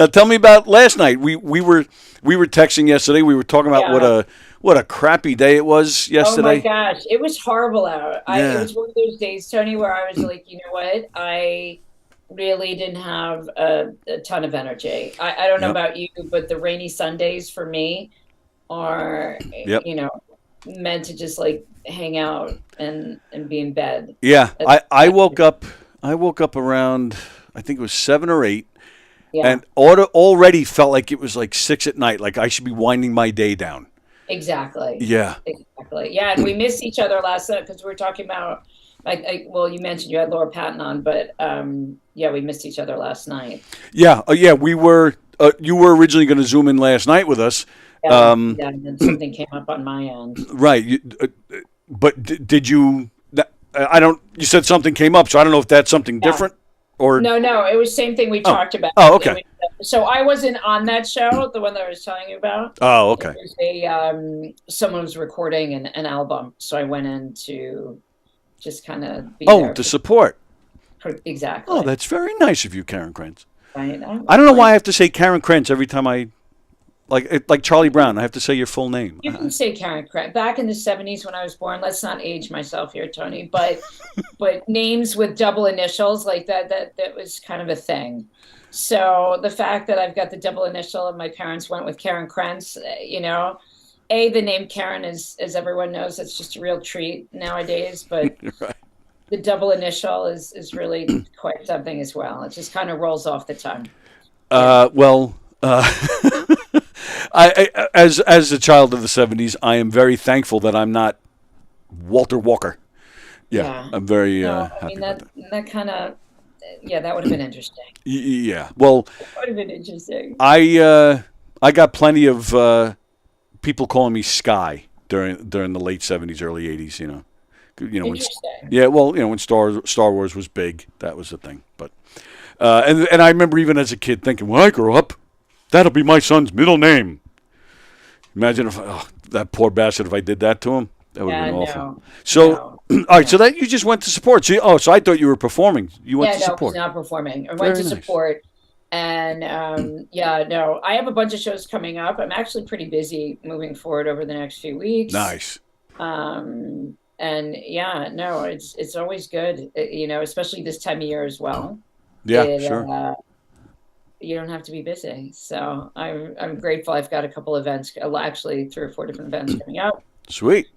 tell me about last night. We were texting yesterday. We were talking about what a crappy day it was yesterday. Oh my gosh, it was horrible out. It was one of those days, Tony, where I was like, you know what? I really didn't have a ton of energy. I don't know about you, but the rainy Sundays for me are meant to just like hang out and be in bed. Yeah, I woke up around, I think it was 7 or 8, and already felt like it was like 6 at night, like I should be winding my day down. Exactly. Yeah. Exactly. Yeah, and we missed each other last night because we were talking about, well, you mentioned you had Laura Patton on, but we missed each other last night. Yeah, we were. You were originally going to Zoom in last night with us. And then something came up on my end. Right, but did you? I don't. You said something came up, so I don't know if that's something different or. No, it was same thing we talked about. Oh, okay. So I wasn't on that show, the one that I was telling you about. Oh, okay. It was someone was recording an album, so I went in to just kind of be there to support. Exactly. Oh, that's very nice of you, Karen Krents. Right. I don't know why I have to say Karen Krents every time I. Like Charlie Brown, I have to say your full name. You can say Karen Krents. Back in the 70s when I was born, let's not age myself here, Tony, but names with double initials like that was kind of a thing. So the fact that I've got the double initial and my parents went with Karen Krents, the name Karen is, as everyone knows, it's just a real treat nowadays, but right. The double initial is really quite something as well. It just kind of rolls off the tongue. I as a child of the 70s, I am very thankful that I'm not Walter Walker. Yeah. I'm very happy about that. That kind of, that would have been interesting. Yeah, well, it would have been interesting. I got plenty of people calling me Sky during the late 70s, early 80s. When Star Wars was big, that was the thing. But and I remember even as a kid thinking, when I grow up, that'll be my son's middle name. Imagine if that poor bastard, if I did that to him, that would have been awful. No, so, all right, so that you just went to support. So, I thought you were performing. You went to support. No, I was not performing. I went to support, and I have a bunch of shows coming up. I'm actually pretty busy moving forward over the next few weeks. Nice. It's always good, especially this time of year as well. Yeah, sure. You don't have to be busy. So I'm grateful. I've got a couple events, actually 3 or 4 different events coming up. Sweet.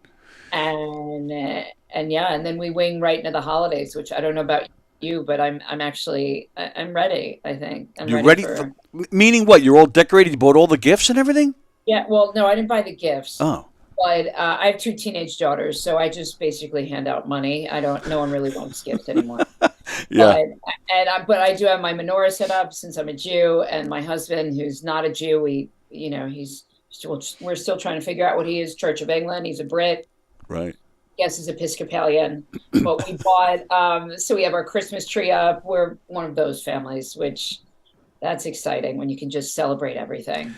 And then we wing right into the holidays, which I don't know about you, but I'm actually I'm ready. I think I'm You're ready ready for. meaning what? You're all decorated. You bought all the gifts and everything. Yeah, well, no, I didn't buy the gifts, Oh, but I have two teenage daughters, so I just basically hand out money. I don't. No one really wants gifts anymore. yeah. But but I do have my menorah set up since I'm a Jew, and my husband, who's not a Jew, he's still, we're still trying to figure out what he is. Church of England. He's a Brit. Right. Yes, is Episcopalian, but we bought. So we have our Christmas tree up. We're one of those families, which that's exciting when you can just celebrate everything.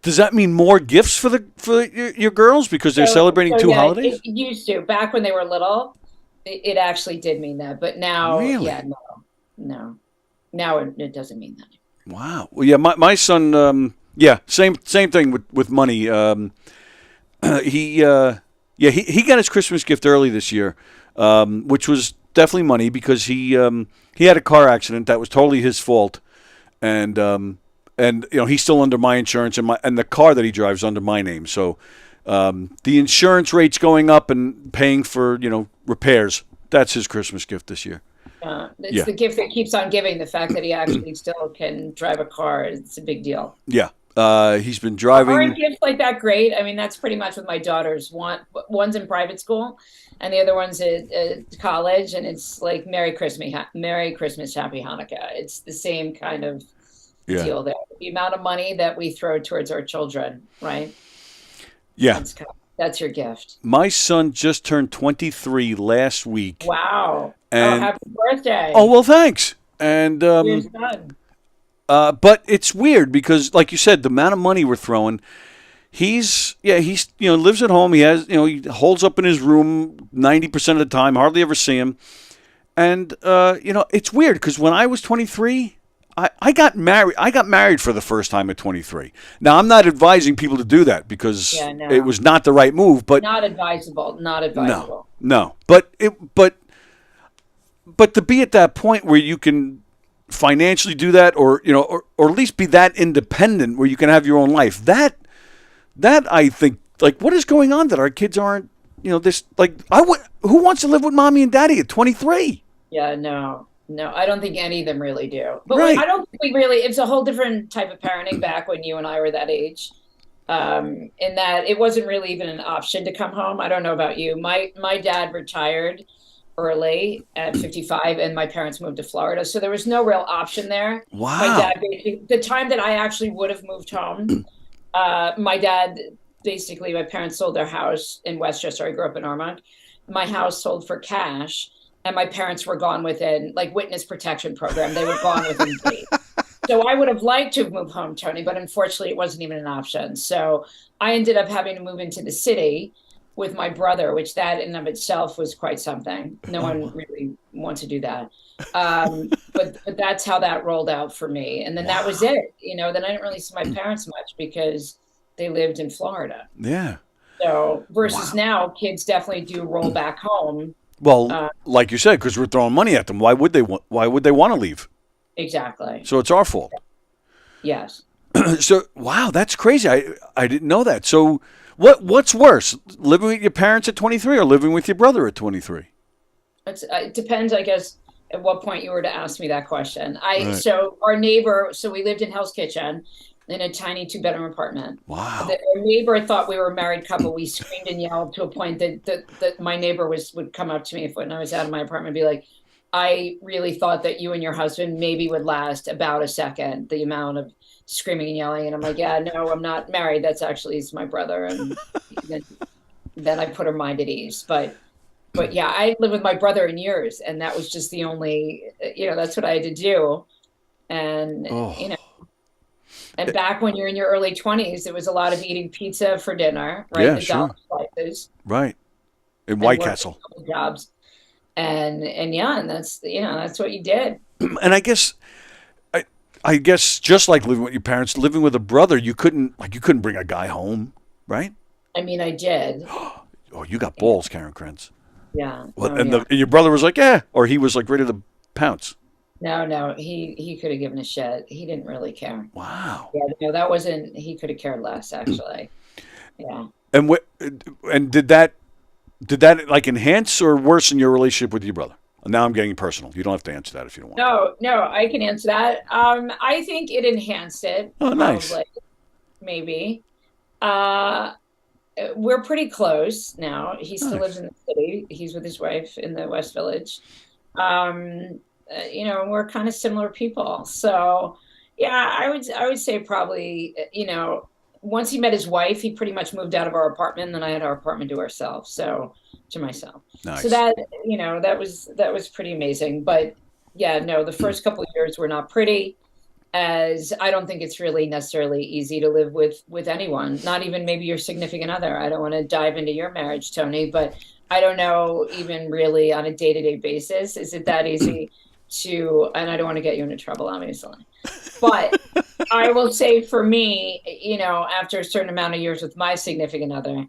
Does that mean more gifts for your girls because they're celebrating two yeah, holidays? It used to. Back when they were little, it actually did mean that. But now, Really? yeah, no. Now it doesn't mean that. Wow. Well, yeah, my son, yeah, same thing with money. He got his Christmas gift early this year, which was definitely money because he had a car accident that was totally his fault, and he's still under my insurance and the car that he drives under my name. So the insurance rate's going up and paying for repairs. That's his Christmas gift this year. It's the gift that keeps on giving. The fact that he actually still can drive a car, it's a big deal. Yeah. He's been driving. Aren't gifts like that great? I mean, that's pretty much with my daughters. One's in private school, and the other one's at college, and it's like Merry Christmas, Happy Hanukkah. It's the same kind of deal there. The amount of money that we throw towards our children, right? Yeah. That's your gift. My son just turned 23 last week. Wow. And, happy birthday. Oh, well, thanks. And Your son. but it's weird because, like you said, the amount of money we're throwing. He's lives at home. He has he holds up in his room 90% of the time. Hardly ever see him. And it's weird because when I was 23, I got married. I got married for the first time at 23. Now I'm not advising people to do that because it was not the right move. But not advisable. Not advisable. No. But to be at that point where you can financially do that, or at least be that independent where you can have your own life. That I think, like, what is going on that our kids aren't, this, like, who wants to live with mommy and daddy at 23? Yeah, no, I don't think any of them really do. But right. I don't think it's a whole different type of parenting back when you and I were that age. In that it wasn't really even an option to come home. I don't know about you. My dad retired early at 55, and my parents moved to Florida, so there was no real option there. Wow. My dad, the time that I actually would have moved home, my parents sold their house in Westchester. I grew up in Armonk. My house sold for cash, and my parents were gone within, like, witness protection program. They were gone within days. So I would have liked to have moved home, Tony, but unfortunately it wasn't even an option. So I ended up having to move into the city with my brother, which that in and of itself was quite something. No one really wants to do that. But that's how that rolled out for me. And then that was it. Then I didn't really see my parents much because they lived in Florida. Yeah. So versus now, kids definitely do roll back home. Well, like you said, because we're throwing money at them. Why would they want to leave? Exactly. So it's our fault. Yes. So, wow, that's crazy. I didn't know that. So what's worse, living with your parents at 23 or living with your brother at 23? It depends, I guess, at what point you were to ask me that question. Right. So our neighbor, we lived in Hell's Kitchen in a tiny 2-bedroom apartment. Wow. Our neighbor thought we were a married couple. We screamed and yelled to a point that my neighbor would come up to me when I was out of my apartment and be like, I really thought that you and your husband maybe would last about a second, the amount of screaming and yelling. And I'm like, yeah, no, I'm not married. That's actually my brother. And then I put her mind at ease. But yeah, I lived with my brother in years, and that was just the only, that's what I had to do. And, and back when you're in your early 20s, it was a lot of eating pizza for dinner, right? Yeah, the sure. slices. Right. In White Castle. Jobs. And that's, that's what you did. And I guess just like living with your parents, living with a brother, you couldn't bring a guy home, right? I mean, I did. Oh, you got balls, Karen Krents. Yeah. And your brother was like, yeah, or he was like ready to pounce. No, he could have given a shit. He didn't really care. Wow. Yeah, no, that wasn't. He could have cared less, actually. Yeah. And did that like enhance or worsen your relationship with your brother? Now I'm getting personal. You don't have to answer that if you don't want. No, I can answer that. I think it enhanced it. Oh, nice. Probably, maybe. We're pretty close now. He still lives in the city. He's with his wife in the West Village. We're kind of similar people. So, yeah, I would say probably, once he met his wife, he pretty much moved out of our apartment, and then I had our apartment to ourselves. So, to myself. Nice. So that, that was pretty amazing. But yeah, no, the first couple of years were not pretty, as I don't think it's really necessarily easy to live with anyone, not even maybe your significant other. I don't want to dive into your marriage, Tony, but I don't know, even really on a day-to-day basis, is it that easy to, and I don't want to get you into trouble, obviously, but I will say for me, after a certain amount of years with my significant other,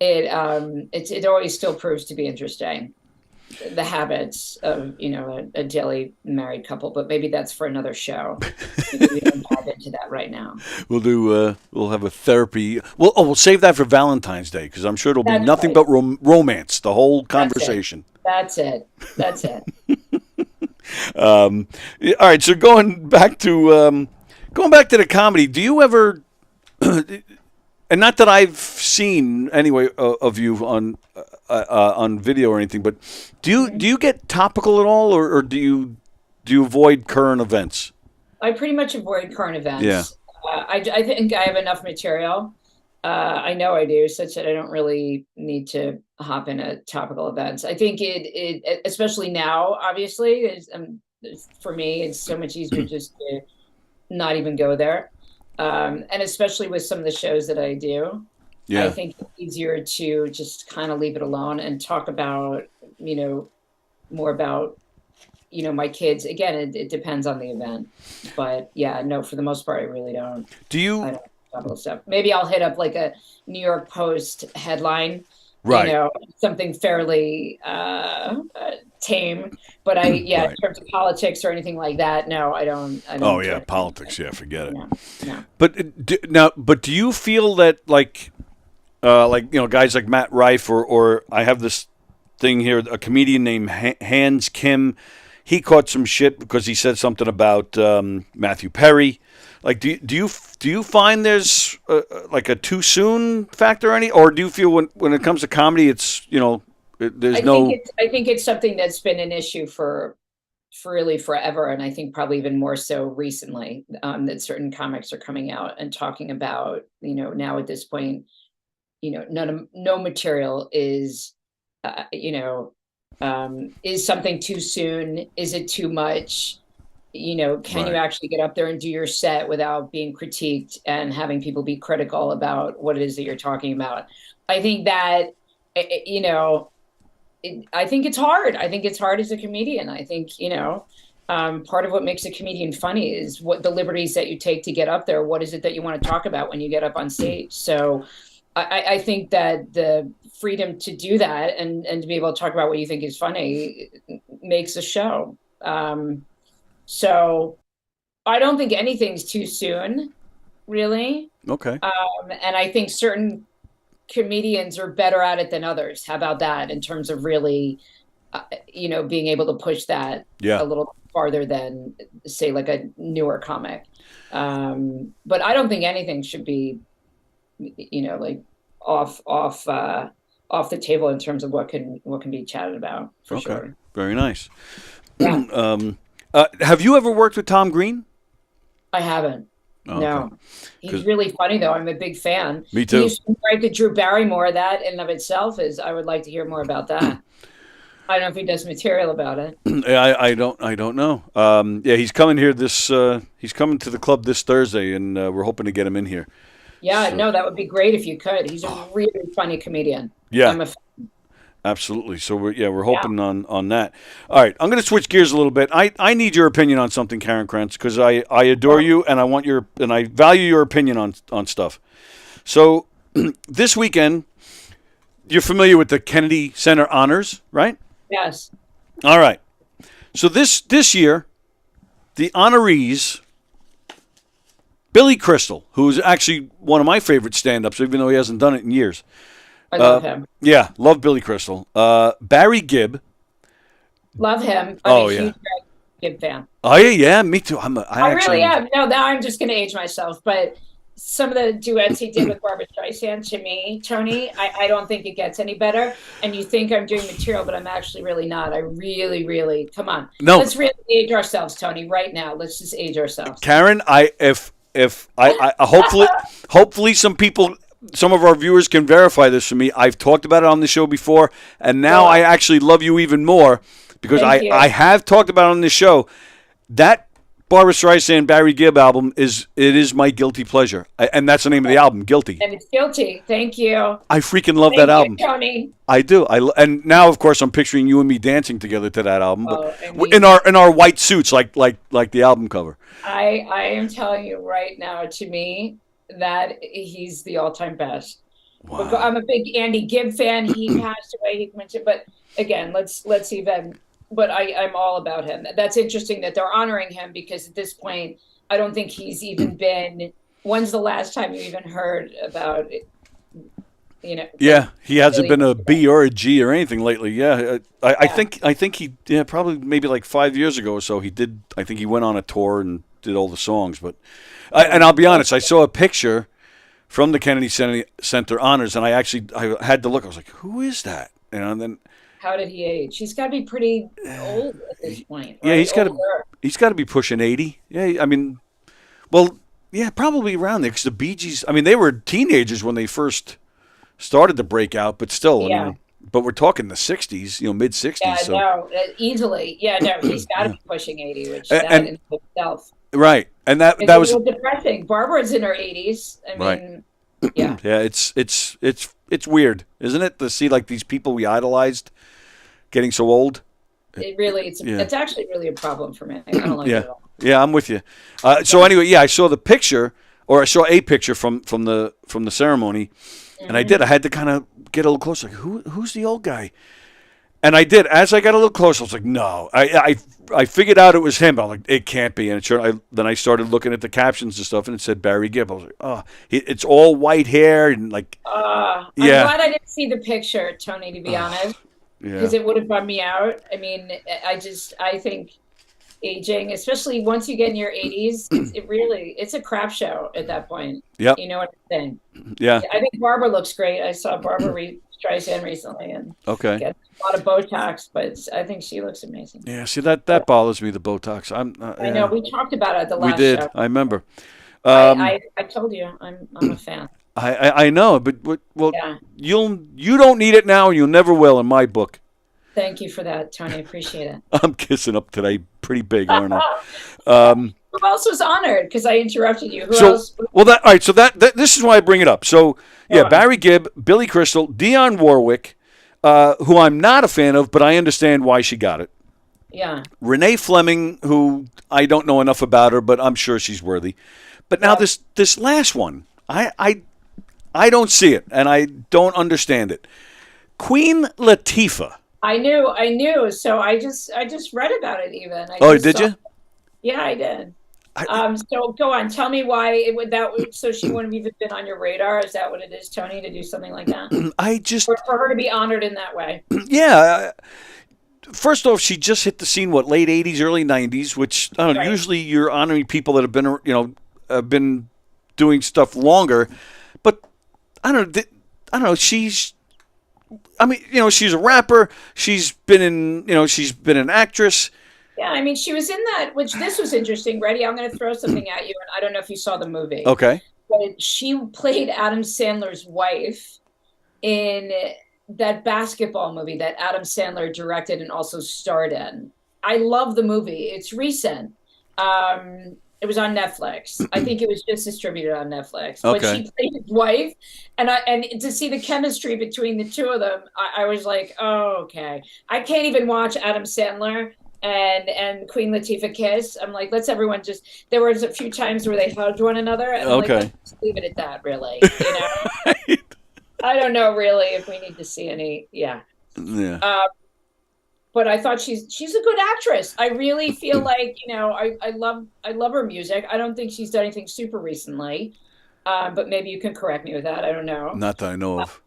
it always still proves to be interesting, the habits of a daily married couple, but maybe that's for another show. Maybe we don't dive into that right now. We'll have a therapy. We'll save that for Valentine's Day, because I'm sure it'll be nothing but romance, the whole conversation. That's it. All right, so going back to the comedy, do you ever and not that I've seen anyway of you on video or anything, but do you get topical at all, or do you avoid current events? I pretty much avoid current events. Yeah. I think I have enough material. I know I do, such that I don't really need to hop into topical events. I think it especially now, obviously, for me, it's so much easier just to not even go there. And especially with some of the shows that I do, I think it's easier to just kind of leave it alone and talk about, more about, my kids. Again, it depends on the event, but yeah, no, for the most part, I really don't. I don't talk stuff. Maybe I'll hit up like a New York Post headline, right? Something fairly tame. But in terms of politics or anything like that, no, I don't. Oh yeah, politics. Yeah, forget it. No. But do you feel that like guys like Matt Rife or I have this thing here, a comedian named Hans Kim, he caught some shit because he said something about Matthew Perry. Like, do you find there's like a too soon factor or do you feel when it comes to comedy, it's there's I think it's something that's been an issue for really forever, and I think probably even more so recently, that certain comics are coming out and talking about now at this point, no material is is something too soon? Is it too much? Can you actually get up there and do your set without being critiqued and having people be critical about what it is that you're talking about? I think that, I think it's hard. I think it's hard as a comedian. I think, part of what makes a comedian funny is what the liberties that you take to get up there. What is it that you want to talk about when you get up on stage? So I think that the freedom to do that and to be able to talk about what you think is funny makes a show. So I don't think anything's too soon, really. Okay. And I think certain comedians are better at it than others. How about that in terms of really, being able to push that a little farther than, say, like a newer comic. But I don't think anything should be, like off the table in terms of what can be chatted about, for sure. Very nice. Yeah. Have you ever worked with Tom Green? I haven't. Oh, no. okay. He's really funny, though. I'm a big fan. Me too. He used to write the Drew Barrymore. That in and of itself I would like to hear more about that. I don't know if he does material about it. I don't know. He's coming here he's coming to the club this Thursday, and we're hoping to get him in here. Yeah, So. no, that would be great if you could. He's a really funny comedian. Yeah. I'm a fan. Absolutely. So we're hoping on that. All right, I'm going to switch gears a little bit. I need your opinion on something, Karen Krents, because I adore you and I value your opinion on stuff. So this weekend, you're familiar with the Kennedy Center Honors, right? Yes. All right. So this year, the honorees, Billy Crystal, who's actually one of my favorite stand-ups, even though he hasn't done it in years. I love him. Yeah, love Billy Crystal. Barry Gibb, Love him. Oh, I'm a yeah. huge Gibb fan. Oh yeah, me too. I really am. No, now I'm just going to age myself. But some of the duets he did with Barbra Streisand, to me, Tony, I don't think it gets any better. And you think I'm doing material, but I'm actually really not. I really, really, come on. No. Let's really age ourselves, Tony, right now. Let's just age ourselves. Karen, if I hopefully some people, some of our viewers can verify this for me. I've talked about it on the show before, and now I actually love you even more because Thank you. I have talked about it on this show. That Barbra Streisand Barry Gibb album is my guilty pleasure, and that's the name of the album, Guilty. And it's Guilty. Thank you. I freaking love that album. Tony. I do. And now, of course, I'm picturing you and me dancing together to that album, but and in our white suits, like the album cover. I am telling you right now, to me, that he's the all-time best. Wow. I'm a big Andy Gibb fan. He passed away. He mentioned, but again, let's even. But I'm all about him. That's interesting that they're honoring him because at this point, I don't think he's even been. When's the last time you even heard about it? Yeah, he hasn't been a B or a G or anything lately. Yeah, I think he probably maybe like 5 years ago or so he did. I think he went on a tour and did all the songs. But and I'll be honest, I saw a picture from the Kennedy Center Honors, and I had to look. I was like, who is that? And then. How did he age? He's got to be pretty old at this point. Right? Yeah, he's got to be pushing 80. Yeah, I mean, well, yeah, probably around there because the Bee Gees. I mean, they were teenagers when they first started to break out, but still, yeah. I mean, but we're talking the 60s, mid 60s. Yeah, so. no, easily. Yeah, no, he's got to be pushing 80, which that in itself. Right, and that was depressing. Barbara's in her 80s. I mean, yeah, yeah, it's weird, isn't it, to see like these people we idolized getting so old? It's actually really a problem for me. I don't like it at all. Yeah, I'm with you. So anyway, yeah, I saw the picture, or I saw a picture from the ceremony, and I had to kind of get a little closer. Like, who's the old guy? And I did. As I got a little closer, I was like, no. I figured out it was him. I was like, it can't be. And then I started looking at the captions and stuff, and it said Barry Gibb. I was like, oh, it's all white hair and like. I'm glad I didn't see the picture, Tony. To be honest. Because it would have bummed me out. I mean, I think aging, especially once you get in your 80s, it's a crap show at that point. Yeah. You know what I'm saying? Yeah. I think Barbara looks great. I saw Barbara Streisand recently and get a lot of Botox, but I think she looks amazing. Yeah, see, that bothers me, the Botox. I know. We talked about it at the last show. We did. I remember. I told you I'm a fan. I know, but you don't need it now, and you never will in my book. Thank you for that, Tony. I appreciate it. I'm kissing up today, pretty big, aren't I? Who else was honored? Because I interrupted you. Who else? Well, all right. So that this is why I bring it up. So yeah, Barry Gibb, Billy Crystal, Dionne Warwick, who I'm not a fan of, but I understand why she got it. Yeah. Renee Fleming, who I don't know enough about her, but I'm sure she's worthy. But now this last one, I don't see it, and I don't understand it. Queen Latifah. I knew. So I just read about it even. Did you? Yeah, I did. So go on. Tell me why so she wouldn't have even been on your radar. Is that what it is, Tony, to do something like that? For her to be honored in that way. Yeah. First off, she just hit the scene, late 80s, early 90s, which I don't know, usually you're honoring people that have been, have been doing stuff longer. But I don't know. She's a rapper. She's been an actress. Yeah, I mean, she was in that, this was interesting. Ready? I'm going to throw something at you, and I don't know if you saw the movie. Okay. But she played Adam Sandler's wife in that basketball movie that Adam Sandler directed and also starred in. I love the movie. It's recent. It was on Netflix. I think it was just distributed on Netflix. Okay. But she played his wife, and to see the chemistry between the two of them, I was like, oh, okay. I can't even watch Adam Sandler and Queen Latifah kiss. I'm like, let's everyone just. There was a few times where they hugged one another, and I'm like, let's leave it at that. Really, I don't know really if we need to see any. Yeah. But I thought she's a good actress. I really feel like, I love her music. I don't think she's done anything super recently. But maybe you can correct me with that. I don't know. Not that I know of.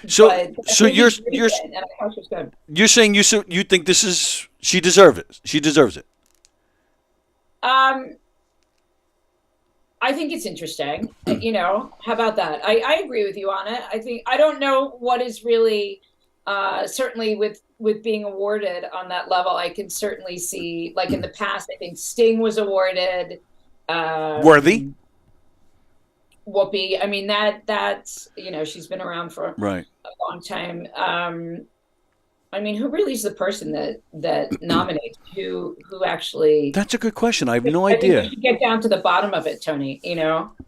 So But I so think you're he's pretty you're good, and I thought she was good. you're saying you think she deserves it. She deserves it. Um, I think it's interesting. How about that? I agree with you on it. I don't know what is really certainly with being awarded on that level. I can certainly see, like in the past, I think Sting was awarded. Worthy. Whoopi. I mean that's she's been around for Right. a long time. I mean, who really is the person that nominates? Who actually? That's a good question. I have no I think we idea. should get down to the bottom of it, Tony.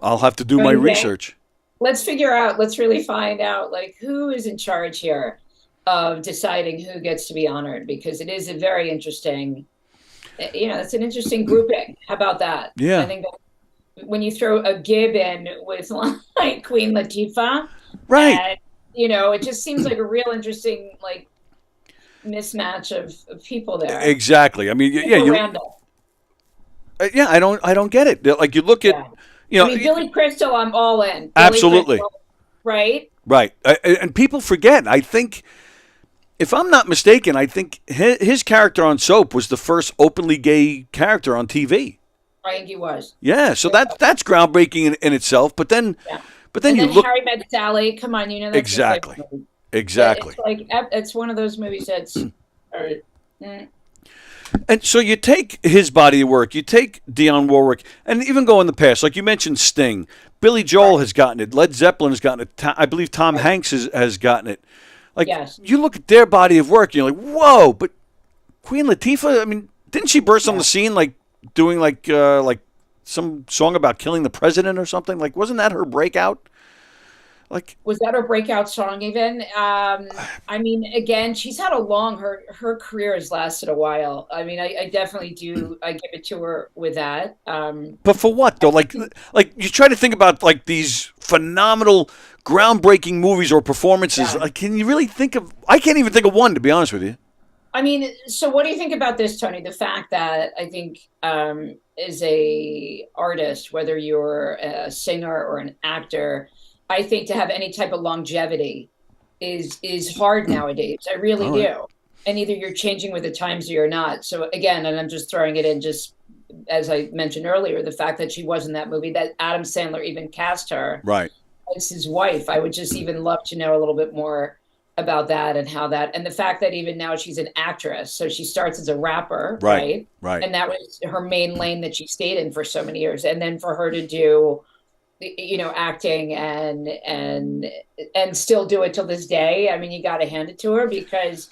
I'll have to do Don't my you think? research. Let's figure out. Let's really find out, like, who is in charge here of deciding who gets to be honored, because it is a very interesting. It's an interesting grouping. How about that? Yeah. I think that when you throw a Gib in with like Queen Latifah, Right. and, it just seems like a real interesting mismatch of people there. Exactly. I mean, yeah, Random. I don't get it. Like you look at, I mean, Billy Crystal, I'm all in. Billy Absolutely. Crystal, right? Right. And people forget. I think, if I'm not mistaken, I think his character on Soap was the first openly gay character on TV. I think he was. Yeah. So that's groundbreaking in itself. But then, Yeah. then And you then look. Harry Met Sally. Come on, that's Exactly. his favorite movie. Exactly. It's one of those movies that's. And so you take his body of work, you take Dionne Warwick, and even go in the past, like you mentioned Sting. Billy Joel has gotten it. Led Zeppelin has gotten it. I believe Tom Hanks has gotten it. Like, Yes. you look at their body of work, you're like, whoa, but Queen Latifah, I mean, didn't she burst on the scene doing like some song about killing the president or something? Like, wasn't that her breakout? Like, was that her breakout song even? I mean, again, she's had her career has lasted a while. I mean, I definitely do. I give it to her with that. but for what though? Like you try to think about like these phenomenal, groundbreaking movies or performances. Yeah. Like, can you really think of? I can't even think of one, to be honest with you. I mean, so what do you think about this, Tony? The fact that I think as a artist, whether you're a singer or an actor, I think to have any type of longevity is hard nowadays. I really do. And either you're changing with the times or you're not. So again, and I'm just throwing it in, just as I mentioned earlier, the fact that she was in that movie, that Adam Sandler even cast her Right. as his wife. I would just even love to know a little bit more about that and how that, and the fact that even now she's an actress. So she starts as a rapper, right? Right. And that was her main lane that she stayed in for so many years. And then for her to do acting and still do it till this day. I mean, you got to hand it to her, because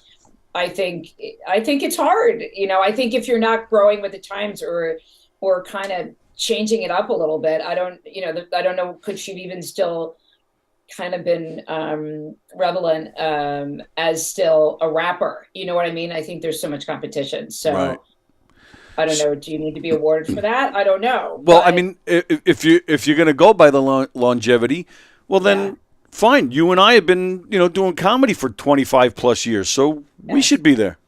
I think it's hard. I think if you're not growing with the times or kind of changing it up a little bit, I don't know, could she even still kind of been relevant as still a rapper? You know what I mean? I think there's so much competition. So Right. I don't know. Do you need to be awarded for that? I don't know. Well, But I mean, if you're going to go by the longevity, well then fine. You and I have been doing comedy for 25 plus years, so we should be there.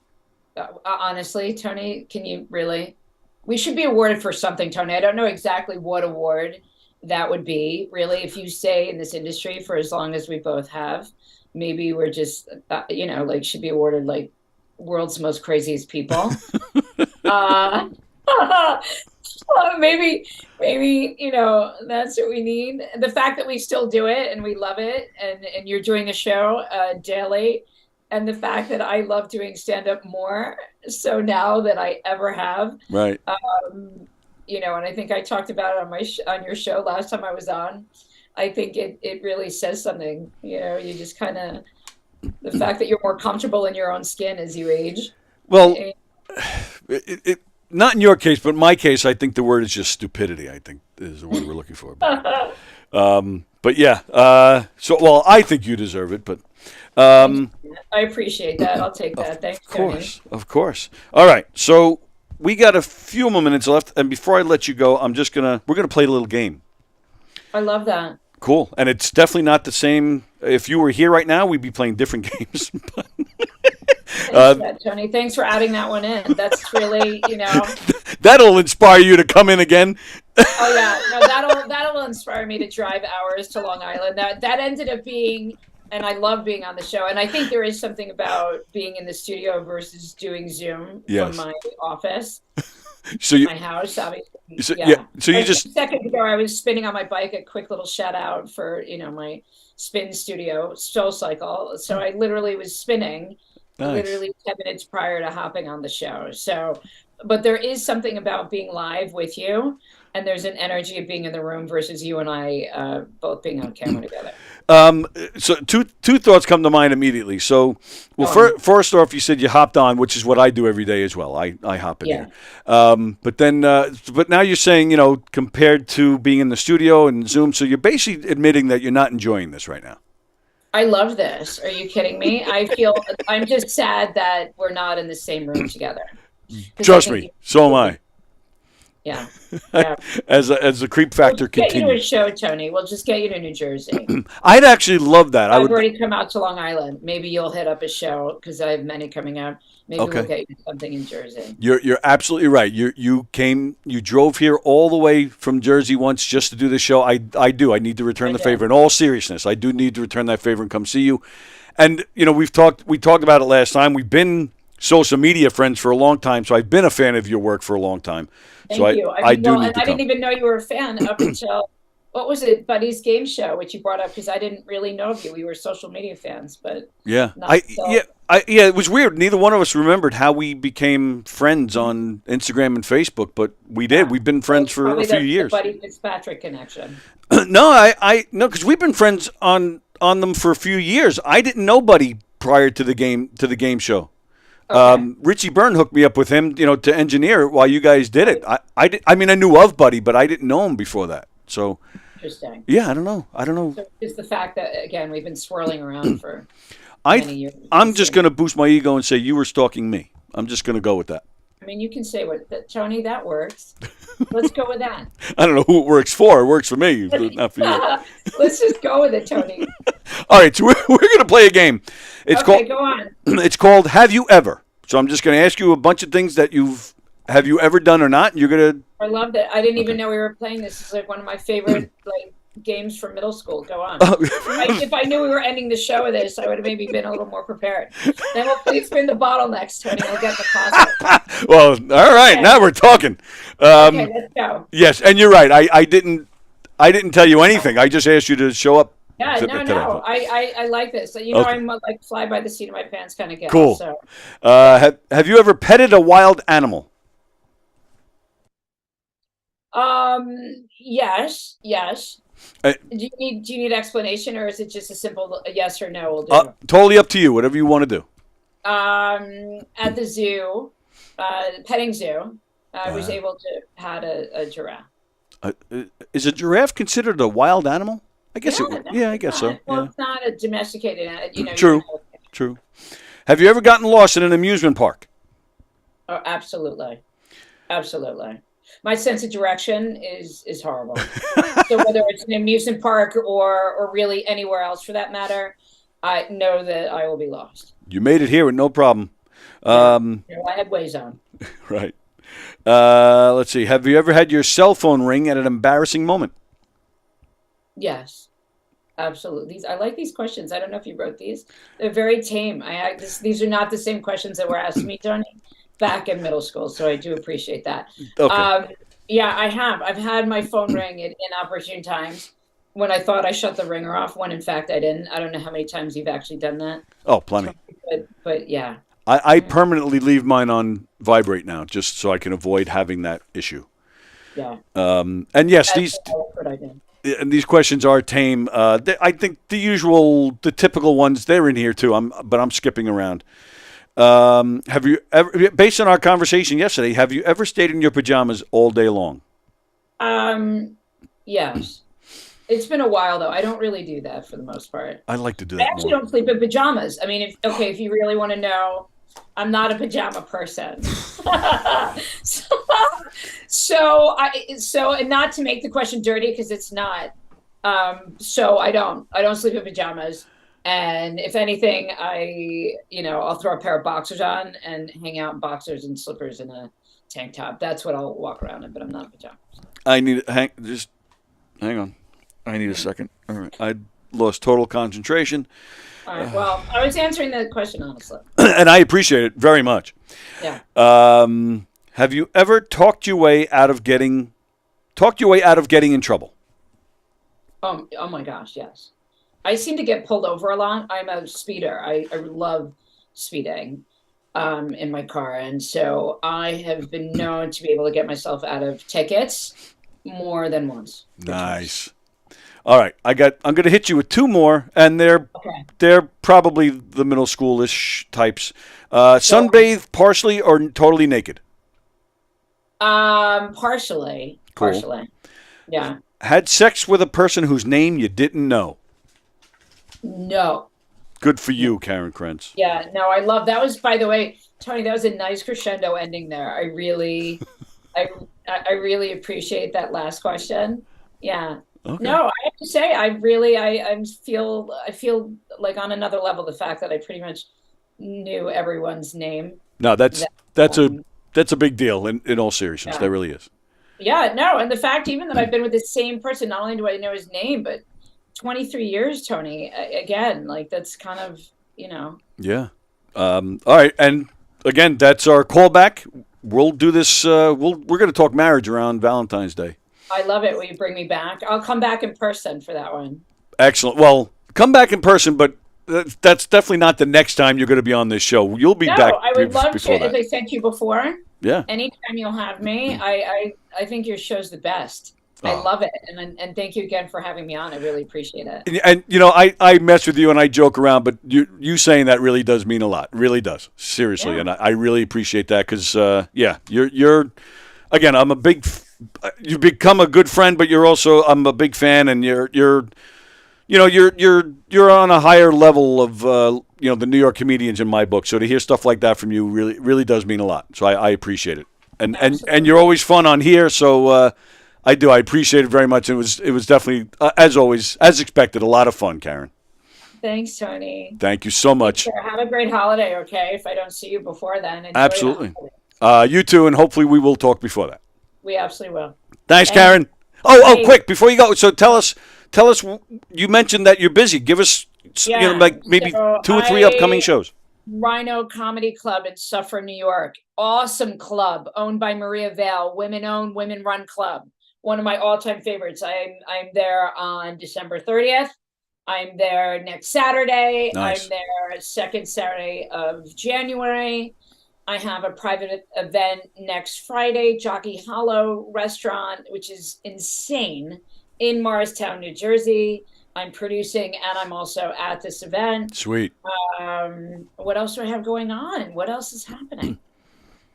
honestly, Tony, can you really? We should be awarded for something, Tony. I don't know exactly what award that would be. Really, if you stay in this industry for as long as we both have, maybe we're just should be awarded like world's most craziest people. Maybe that's what we need. The fact that we still do it and we love it, and you're doing a show daily, and the fact that I love doing stand-up more so now than I ever have. Right. And I think I talked about it on your show last time I was on. I think it really says something. You just kind of, the fact that you're more comfortable in your own skin as you age. Well, not in your case, but in my case, I think the word is just stupidity. I think is the word we're looking for. But yeah, I think you deserve it, but I appreciate that. I'll take that. Thanks, Tony. Of course. All right, so we got a few more minutes left, and before I let you go, we're gonna play a little game. I love that. Cool, and it's definitely not the same. If you were here right now, we'd be playing different games. Thanks for that, Tony. Thanks for adding that one in. That's really, That'll inspire you to come in again. Oh yeah, no, that'll inspire me to drive hours to Long Island. That ended up being and I love being on the show. And I think there is something about being in the studio versus doing Zoom from Yes. my office, So you, my house, obviously. so, Yeah. So you Like just 2 seconds ago, I was spinning on my bike. A quick little shout out for my spin studio, Soul Cycle. So I literally was spinning, nice. literally 10 minutes prior to hopping on the show. So, but there is something about being live with you, and there's an energy of being in the room versus you and I both being on camera together. So two thoughts come to mind immediately. So, well, first off, you said you hopped on, which is what I do every day as well. I hop in Yeah. here. But then, but now you're saying, compared to being in the studio and Zoom, so you're basically admitting that you're not enjoying this right now. I love this. Are you kidding me? I'm just sad that we're not in the same room together. 'Cause Trust me, so am I. Yeah. Yeah. As the creep factor We'll get you to a continues. show, Tony. We'll just get you to New Jersey. I'd actually love that. I've already come out to Long Island. Maybe you'll hit up a show because I have many coming out. Maybe Okay. we'll get you something in Jersey. You're absolutely right. You drove here all the way from Jersey once just to do this show. I need to return the favor. In all seriousness, I do need to return that favor and come see you. And we talked about it last time. We've been social media friends for a long time, so I've been a fan of your work for a long time. Thank you. I do need to I come. didn't even know you were a fan up until what was it, Buddy's Game Show, which you brought up because I didn't really know of you. We were social media fans, but Yeah, not so. It was weird. Neither one of us remembered how we became friends on Instagram and Facebook, but we did. We've been friends for Probably a few the years. Buddy Fitzpatrick connection. No, no, because we've been friends on them for a few years. I didn't know Buddy prior to the game show. Okay. Richie Byrne hooked me up with him, to engineer it while you guys did it. I mean, I knew of Buddy, but I didn't know him before that. So, Interesting. yeah, I don't know. So it's the fact that again we've been swirling around for many years. I'm just going to boost my ego and say you were stalking me. I'm just going to go with that. I mean, you can say Tony, that works. Let's go with that. I don't know who it works for. It works for me, but not for you. Let's just go with it, Tony. All right, so we're going to play a game. It's Okay, go on. It's called Have You Ever? So I'm just going to ask you a bunch of things that have you ever done or not? And you're going to. I love that. I didn't even know we were playing this. It's like one of my favorite games from middle school. Go on. If I knew we were ending the show with this, I would have maybe been a little more prepared. Then we'll please spin the bottle next, Tony. We'll get the pasta. Well, all right. Okay. Now we're talking. Okay, let's go. Yes, and you're right. I didn't tell you anything. I just asked you to show up. Yeah, today. no. I like this. So, Okay. I'm like fly by the seat of my pants kind of gal. Cool. So. Have you ever petted a wild animal? Yes. Uh, Do you need explanation, or is it just a simple yes or no? Will do. Totally up to you. Whatever you want to do. At the zoo, petting zoo, I was able to had a giraffe. Is a giraffe considered a wild animal? I guess it would. No, Yeah, I it's guess not. so. Well, Yeah. it's not a domesticated animal. True. True. Have you ever gotten lost in an amusement park? Oh, absolutely. My sense of direction is horrible. So whether it's an amusement park or really anywhere else for that matter, I know that I will be lost. You made it here with no problem. I had Waze on. Right. Let's see. Have you ever had your cell phone ring at an embarrassing moment? Yes, absolutely. I like these questions. I don't know if you wrote these. They're very tame. These are not the same questions that were asked me, Tony, back in middle school. So I do appreciate that. Okay. Yeah, I have. I've had my phone ring at inopportune times when I thought I shut the ringer off, when in fact I didn't. I don't know how many times you've actually done that. Oh, plenty. But yeah. I permanently leave mine on vibrate now, just so I can avoid having that issue. Yeah. And yes, That's what I did. these questions are tame. I think the typical ones, they're in here too. But I'm skipping around. Have you ever, based on our conversation yesterday, have you ever stayed in your pajamas all day long? Yes. It's been a while though. I don't really do that for the most part. I like to do I that actually more. don't sleep in pajamas. I mean, if you really want to know, I'm not a pajama person. So and not to make the question dirty, because it's not. So I don't sleep in pajamas. And if anything, I'll throw a pair of boxers on and hang out in boxers and slippers and a tank top. That's what I'll walk around in, but I'm not in pajamas. I need hang on. I need a second. All right. lost total concentration. All right. Well, I was answering the question honestly. And I appreciate it very much. Yeah. Have you ever talked your way out of getting in trouble? Oh my gosh, yes. I seem to get pulled over a lot. I'm a speeder. I love speeding in my car. And so I have been known to be able to get myself out of tickets more than once. Nice. All right, I'm going to hit you with two more, and they're probably the middle schoolish types. Sunbathe partially or totally naked? Partially. Cool. Partially. Yeah. Had sex with a person whose name you didn't know? No. Good for you, Karen Krents. Yeah, no, I love that. Was, by the way, Tony, that was a nice crescendo ending there. I really appreciate that last question. Yeah. Okay. No, I have to say, I feel like on another level the fact that I pretty much knew everyone's name. No, that's a big deal in all seriousness. Yeah. That really is. Yeah, no, and the fact even that I've been with the same person, not only do I know his name, but 23 years, Tony. Again, like that's kind of, Yeah. All right, and again, that's our callback. We'll do this. We're going to talk marriage around Valentine's Day. I love it. Will you bring me back? I'll come back in person for that one. Excellent. Well, come back in person, but that's definitely not the next time you're going to be on this show. You'll be back. I would love to. That. As I said to you before. Yeah. Anytime you'll have me, I think your show's the best. I love it, and thank you again for having me on. I really appreciate it. And I mess with you and I joke around, but you saying that really does mean a lot. It really does, seriously, Yeah. and I really appreciate that because you're again, I'm a big. You've become a good friend, but I'm a big fan, and you're on a higher level of the New York comedians in my book. So to hear stuff like that from you really does mean a lot. So I appreciate it, and you're always fun on here. So I appreciate it very much. It was definitely as always, as expected, a lot of fun, Karen. Thanks, Tony. Thank you so much. Sure. Have a great holiday. Okay, if I don't see you before then, enjoy Absolutely. the You too, and hopefully we will talk before that. We absolutely will. Thanks, Karen. Quick before you go. So tell us. You mentioned that you're busy. Give us, maybe 2 or 3 upcoming shows. Rhino Comedy Club in Suffern, New York. Awesome club owned by Maria Vale. Women-owned, women-run club. One of my all-time favorites. I'm there on December 30th. I'm there next Saturday. Nice. I'm there second Saturday of January. I have a private event next Friday, Jockey Hollow Restaurant, which is insane, in Morristown, New Jersey. I'm producing, and I'm also at this event. Sweet. What else do I have going on? What else is happening?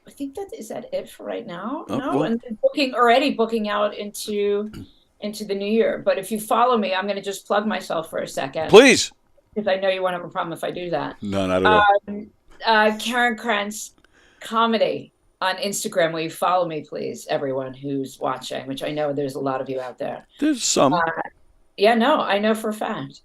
I think is that it for right now. Oh, no, well. and booking out into the new year. But if you follow me, I'm going to just plug myself for a second. Please. Because I know you won't have a problem if I do that. No, not at all. Karen Krents Comedy on Instagram. Will you follow me, please, everyone who's watching, which I know there's a lot of you out there. There's some. I know for a fact.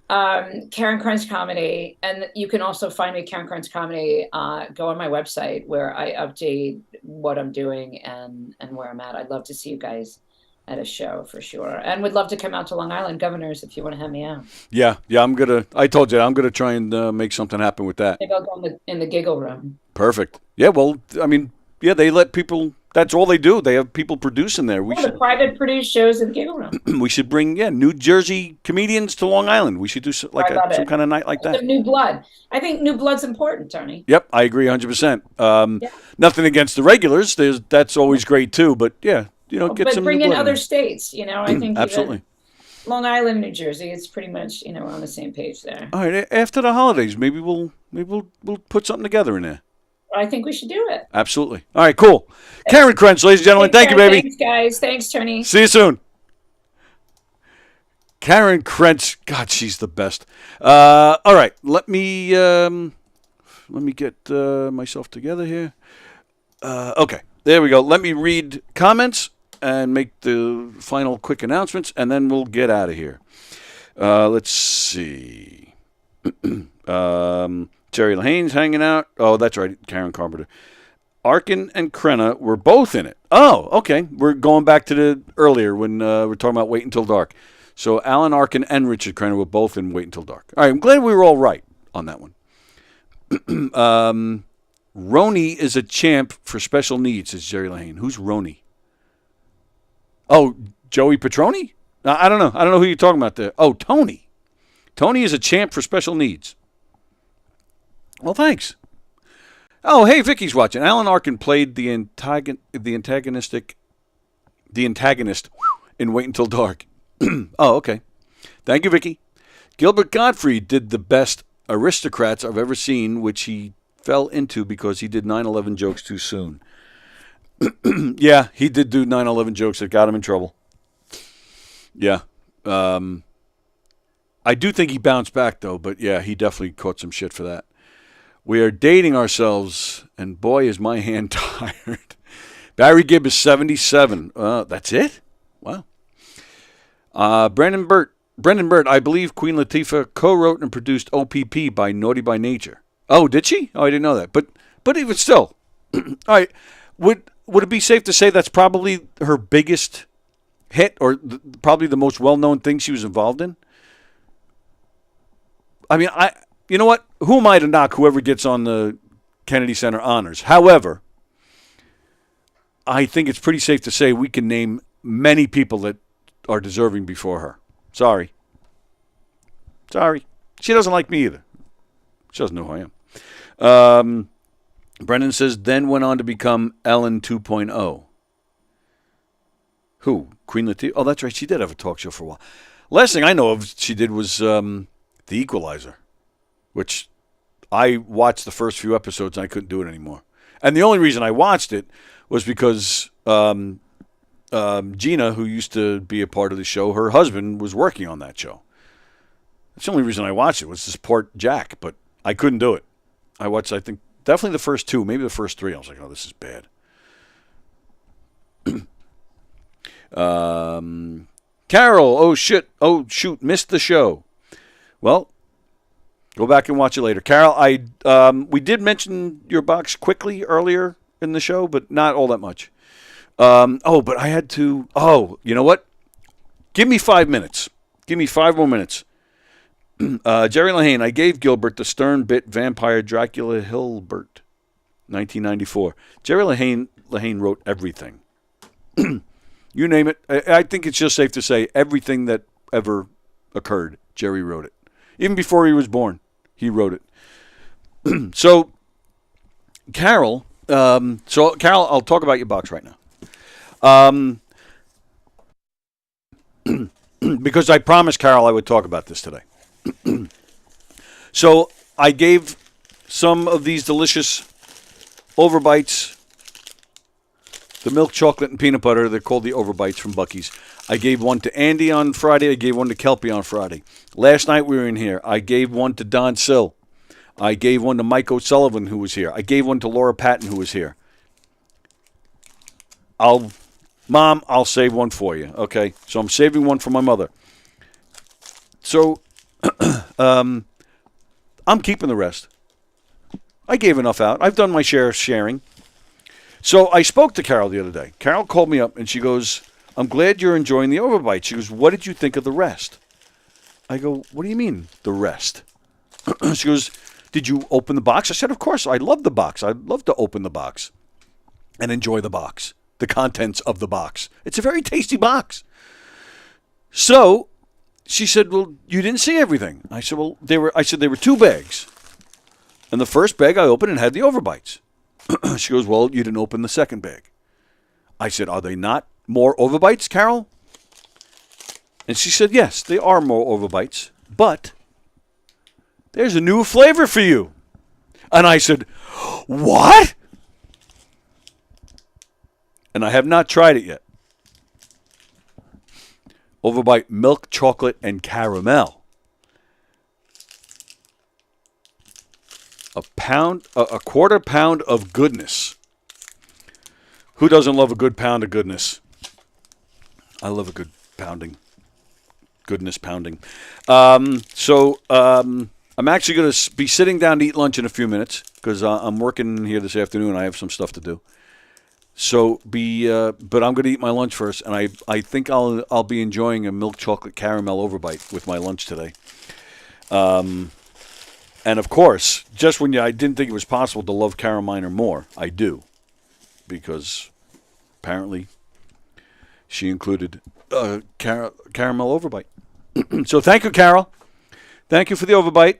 Karen Krents Comedy, and you can also find me Karen Krents Comedy. Go on my website where I update what I'm doing and where I'm at. I'd love to see you guys at a show for sure, and would love to come out to Long Island, Governors, if you want to have me out. Yeah. I told you I'm gonna try and make something happen with that. Maybe I'll go in the giggle room. Perfect. Yeah. Well, I mean, they let people. That's all they do. They have people producing there. The private produced shows in the giggle room. We should bring New Jersey comedians to Long Island. We should do some kind of night like that. Some new blood. I think new blood's important, Tony. Yep, I agree 100%. Nothing against the regulars. That's always great too. But get but some. Bring new in blood other states. I think absolutely. Long Island, New Jersey. It's pretty much we're on the same page there. All right. After the holidays, maybe we'll put something together in there. I think we should do it. Absolutely. All right, cool. Karen Krents, ladies and gentlemen, thank you, baby. Thanks, guys. Thanks, Tony. See you soon. Karen Krents, God, she's the best. All right, let me get myself together here. Okay, there we go. Let me read comments and make the final quick announcements, and then we'll get out of here. Let's see. Jerry Lahane's hanging out. Oh, that's right, Karen Carpenter. Arkin and Krenna were both in it. Oh, okay. We're going back to the earlier when we're talking about Wait Until Dark. So Alan Arkin and Richard Crenna were both in Wait Until Dark. All right, I'm glad we were all right on that one. Roni is a champ for special needs, says Jerry Lehane. Who's Roni? Oh, Joey Petroni? I don't know. I don't know who you're talking about there. Oh, Tony. Tony is a champ for special needs. Well, thanks. Oh, hey, Vicky's watching. Alan Arkin played the antagonist in Wait Until Dark. Oh, okay. Thank you, Vicky. Gilbert Gottfried did the best Aristocrats I've ever seen, which he fell into because he did 9/11 jokes too soon. Yeah, he did do 9/11 jokes that got him in trouble. Yeah. I do think he bounced back, though, but yeah, he definitely caught some shit for that. We are dating ourselves, and boy, is my hand tired. Barry Gibb is 77. That's it? Wow. Brendan Burt, I believe Queen Latifah co-wrote and produced OPP by Naughty by Nature. Oh, did she? Oh, I didn't know that. But even still, all right. Would it be safe to say that's probably her biggest hit, or probably the most well-known thing she was involved in? I mean, you know what? Who am I to knock whoever gets on the Kennedy Center honors? However, I think it's pretty safe to say we can name many people that are deserving before her. Sorry. She doesn't like me either. She doesn't know who I am. Brendan says, then went on to become Ellen 2.0. Who? Queen Latifah? Oh, that's right. She did have a talk show for a while. Last thing I know of she did was The Equalizer, which I watched the first few episodes and I couldn't do it anymore. And the only reason I watched it was because Gina, who used to be a part of the show, her husband was working on that show. That's the only reason I watched it, was to support Jack, but I couldn't do it. I watched, I think, definitely the first two, maybe the first three. I was like, oh, this is bad. Carol, oh shoot, missed the show. Well, go back and watch it later. Carol, we did mention your box quickly earlier in the show, but not all that much. But I had to, you know what? Give me 5 minutes. Give me 5 more minutes. Jerry Lehane, I gave Gilbert the Stern bit Vampire Dracula Hilbert, 1994. Jerry Lehane wrote everything. You name it. I think it's just safe to say everything that ever occurred, Jerry wrote it. Even before he was born, he wrote it. So, Carol, I'll talk about your box right now. Because I promised Carol I would talk about this today. So I gave some of these delicious overbites, the milk chocolate and peanut butter. They're called the overbites from Buc-ee's. I gave one to Andy on Friday. I gave one to Kelpie on Friday. Last night we were in here. I gave one to Don Sill. I gave one to Mike O'Sullivan, who was here. I gave one to Laura Patton, who was here. Mom, I'll save one for you, okay? So I'm saving one for my mother. So I'm keeping the rest. I gave enough out. I've done my share of sharing. So I spoke to Carol the other day. Carol called me up and she goes, I'm glad you're enjoying the overbite. She goes, what did you think of the rest? I go, what do you mean, the rest? She goes, did you open the box? I said, of course. I love the box. I'd love to open the box and enjoy the box, the contents of the box. It's a very tasty box. So she said, well, you didn't see everything. I said, well, there were 2 bags. And the first bag I opened and had the overbites. She goes, well, you didn't open the second bag. I said, are they not more overbites, Carol? And she said, yes, they are more overbites, but there's a new flavor for you. And I said, what? And I have not tried it yet. Overbite milk, chocolate, and caramel. A quarter pound of goodness. Who doesn't love a good pound of goodness? I love a good pounding. Goodness pounding. I'm actually going to be sitting down to eat lunch in a few minutes because I'm working here this afternoon. I have some stuff to do. So but I'm going to eat my lunch first, and I think I'll be enjoying a milk chocolate caramel overbite with my lunch today. And of course, just when I didn't think it was possible to love Carol Miner more, I do, because apparently she included caramel overbite. So thank you, Carol. Thank you for the overbite.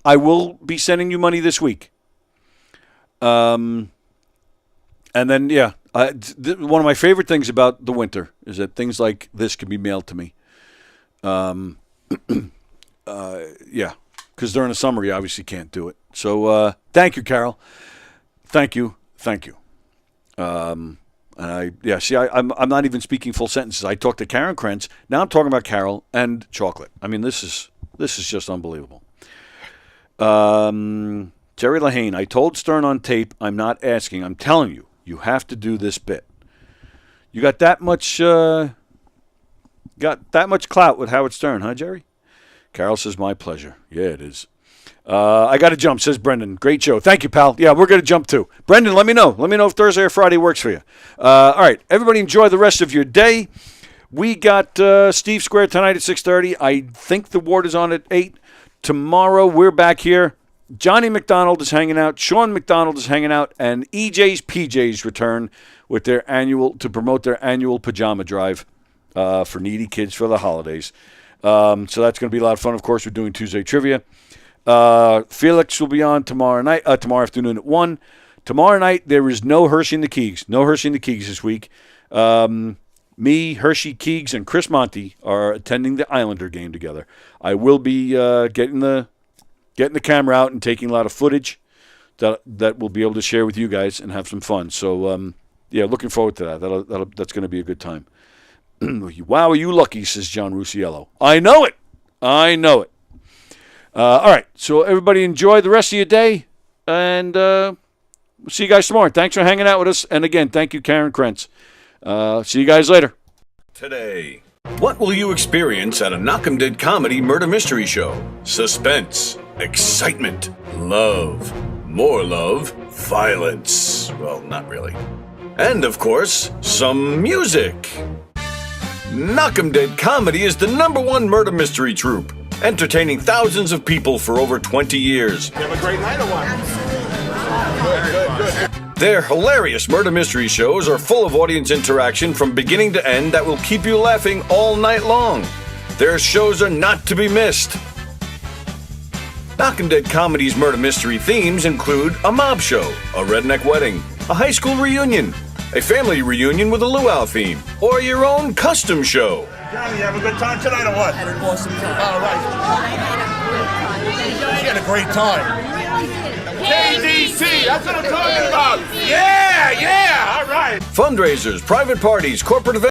I will be sending you money this week. And then, one of my favorite things about the winter is that things like this can be mailed to me. Because during the summer, you obviously can't do it. So thank you, Carol. Thank you. And I'm not even speaking full sentences. I talked to Karen Krents. Now I'm talking about Carol and chocolate. I mean, this is just unbelievable. Jerry Lahane, I told Stern on tape, I'm not asking. I'm telling you, you have to do this bit. You got that much clout with Howard Stern, huh, Jerry? Carol says, my pleasure. Yeah, it is. I got to jump, says Brendan. Great show. Thank you, pal. Yeah, we're going to jump too. Brendan, let me know. Let me know if Thursday or Friday works for you. All right, everybody enjoy the rest of your day. We got Steve Square tonight at 6:30. I think the ward is on at 8. Tomorrow we're back here. Johnny McDonald is hanging out. Sean McDonald is hanging out. And EJ's PJs return with to promote their annual pajama drive for needy kids for the holidays. So that's going to be a lot of fun. Of course, we're doing Tuesday Trivia. Felix will be on tomorrow afternoon at 1. Tomorrow night, there is no Hershey and the Keegs. No Hershey and the Keegs this week. Me, Hershey, Keegs, and Chris Monty are attending the Islander game together. I will be getting the camera out and taking a lot of footage that we'll be able to share with you guys and have some fun. So, looking forward to that. That's going to be a good time. Wow, are you lucky, says John Rusiello. I know it. All right, so everybody enjoy the rest of your day, and we'll see you guys tomorrow. Thanks for hanging out with us, and again, thank you, Karen Krents. See you guys later. Today, what will you experience at a Knockem Dead Comedy Murder Mystery Show? Suspense, excitement, love, more love, violence. Well, not really. And, of course, some music. Knockem Dead Comedy is the #1 murder mystery troupe, entertaining thousands of people for over 20 years. You have a great night or what? Good. Their hilarious murder mystery shows are full of audience interaction from beginning to end that will keep you laughing all night long. Their shows are not to be missed. Knockem Dead Comedy's murder mystery themes include a mob show, a redneck wedding, a high school reunion, a family reunion with a luau theme, or your own custom show. Johnny, you have a good time tonight or what? Had an awesome time. All right. You had a great time. KDC, that's what I'm talking about. Yeah, all right. Fundraisers, private parties, corporate events.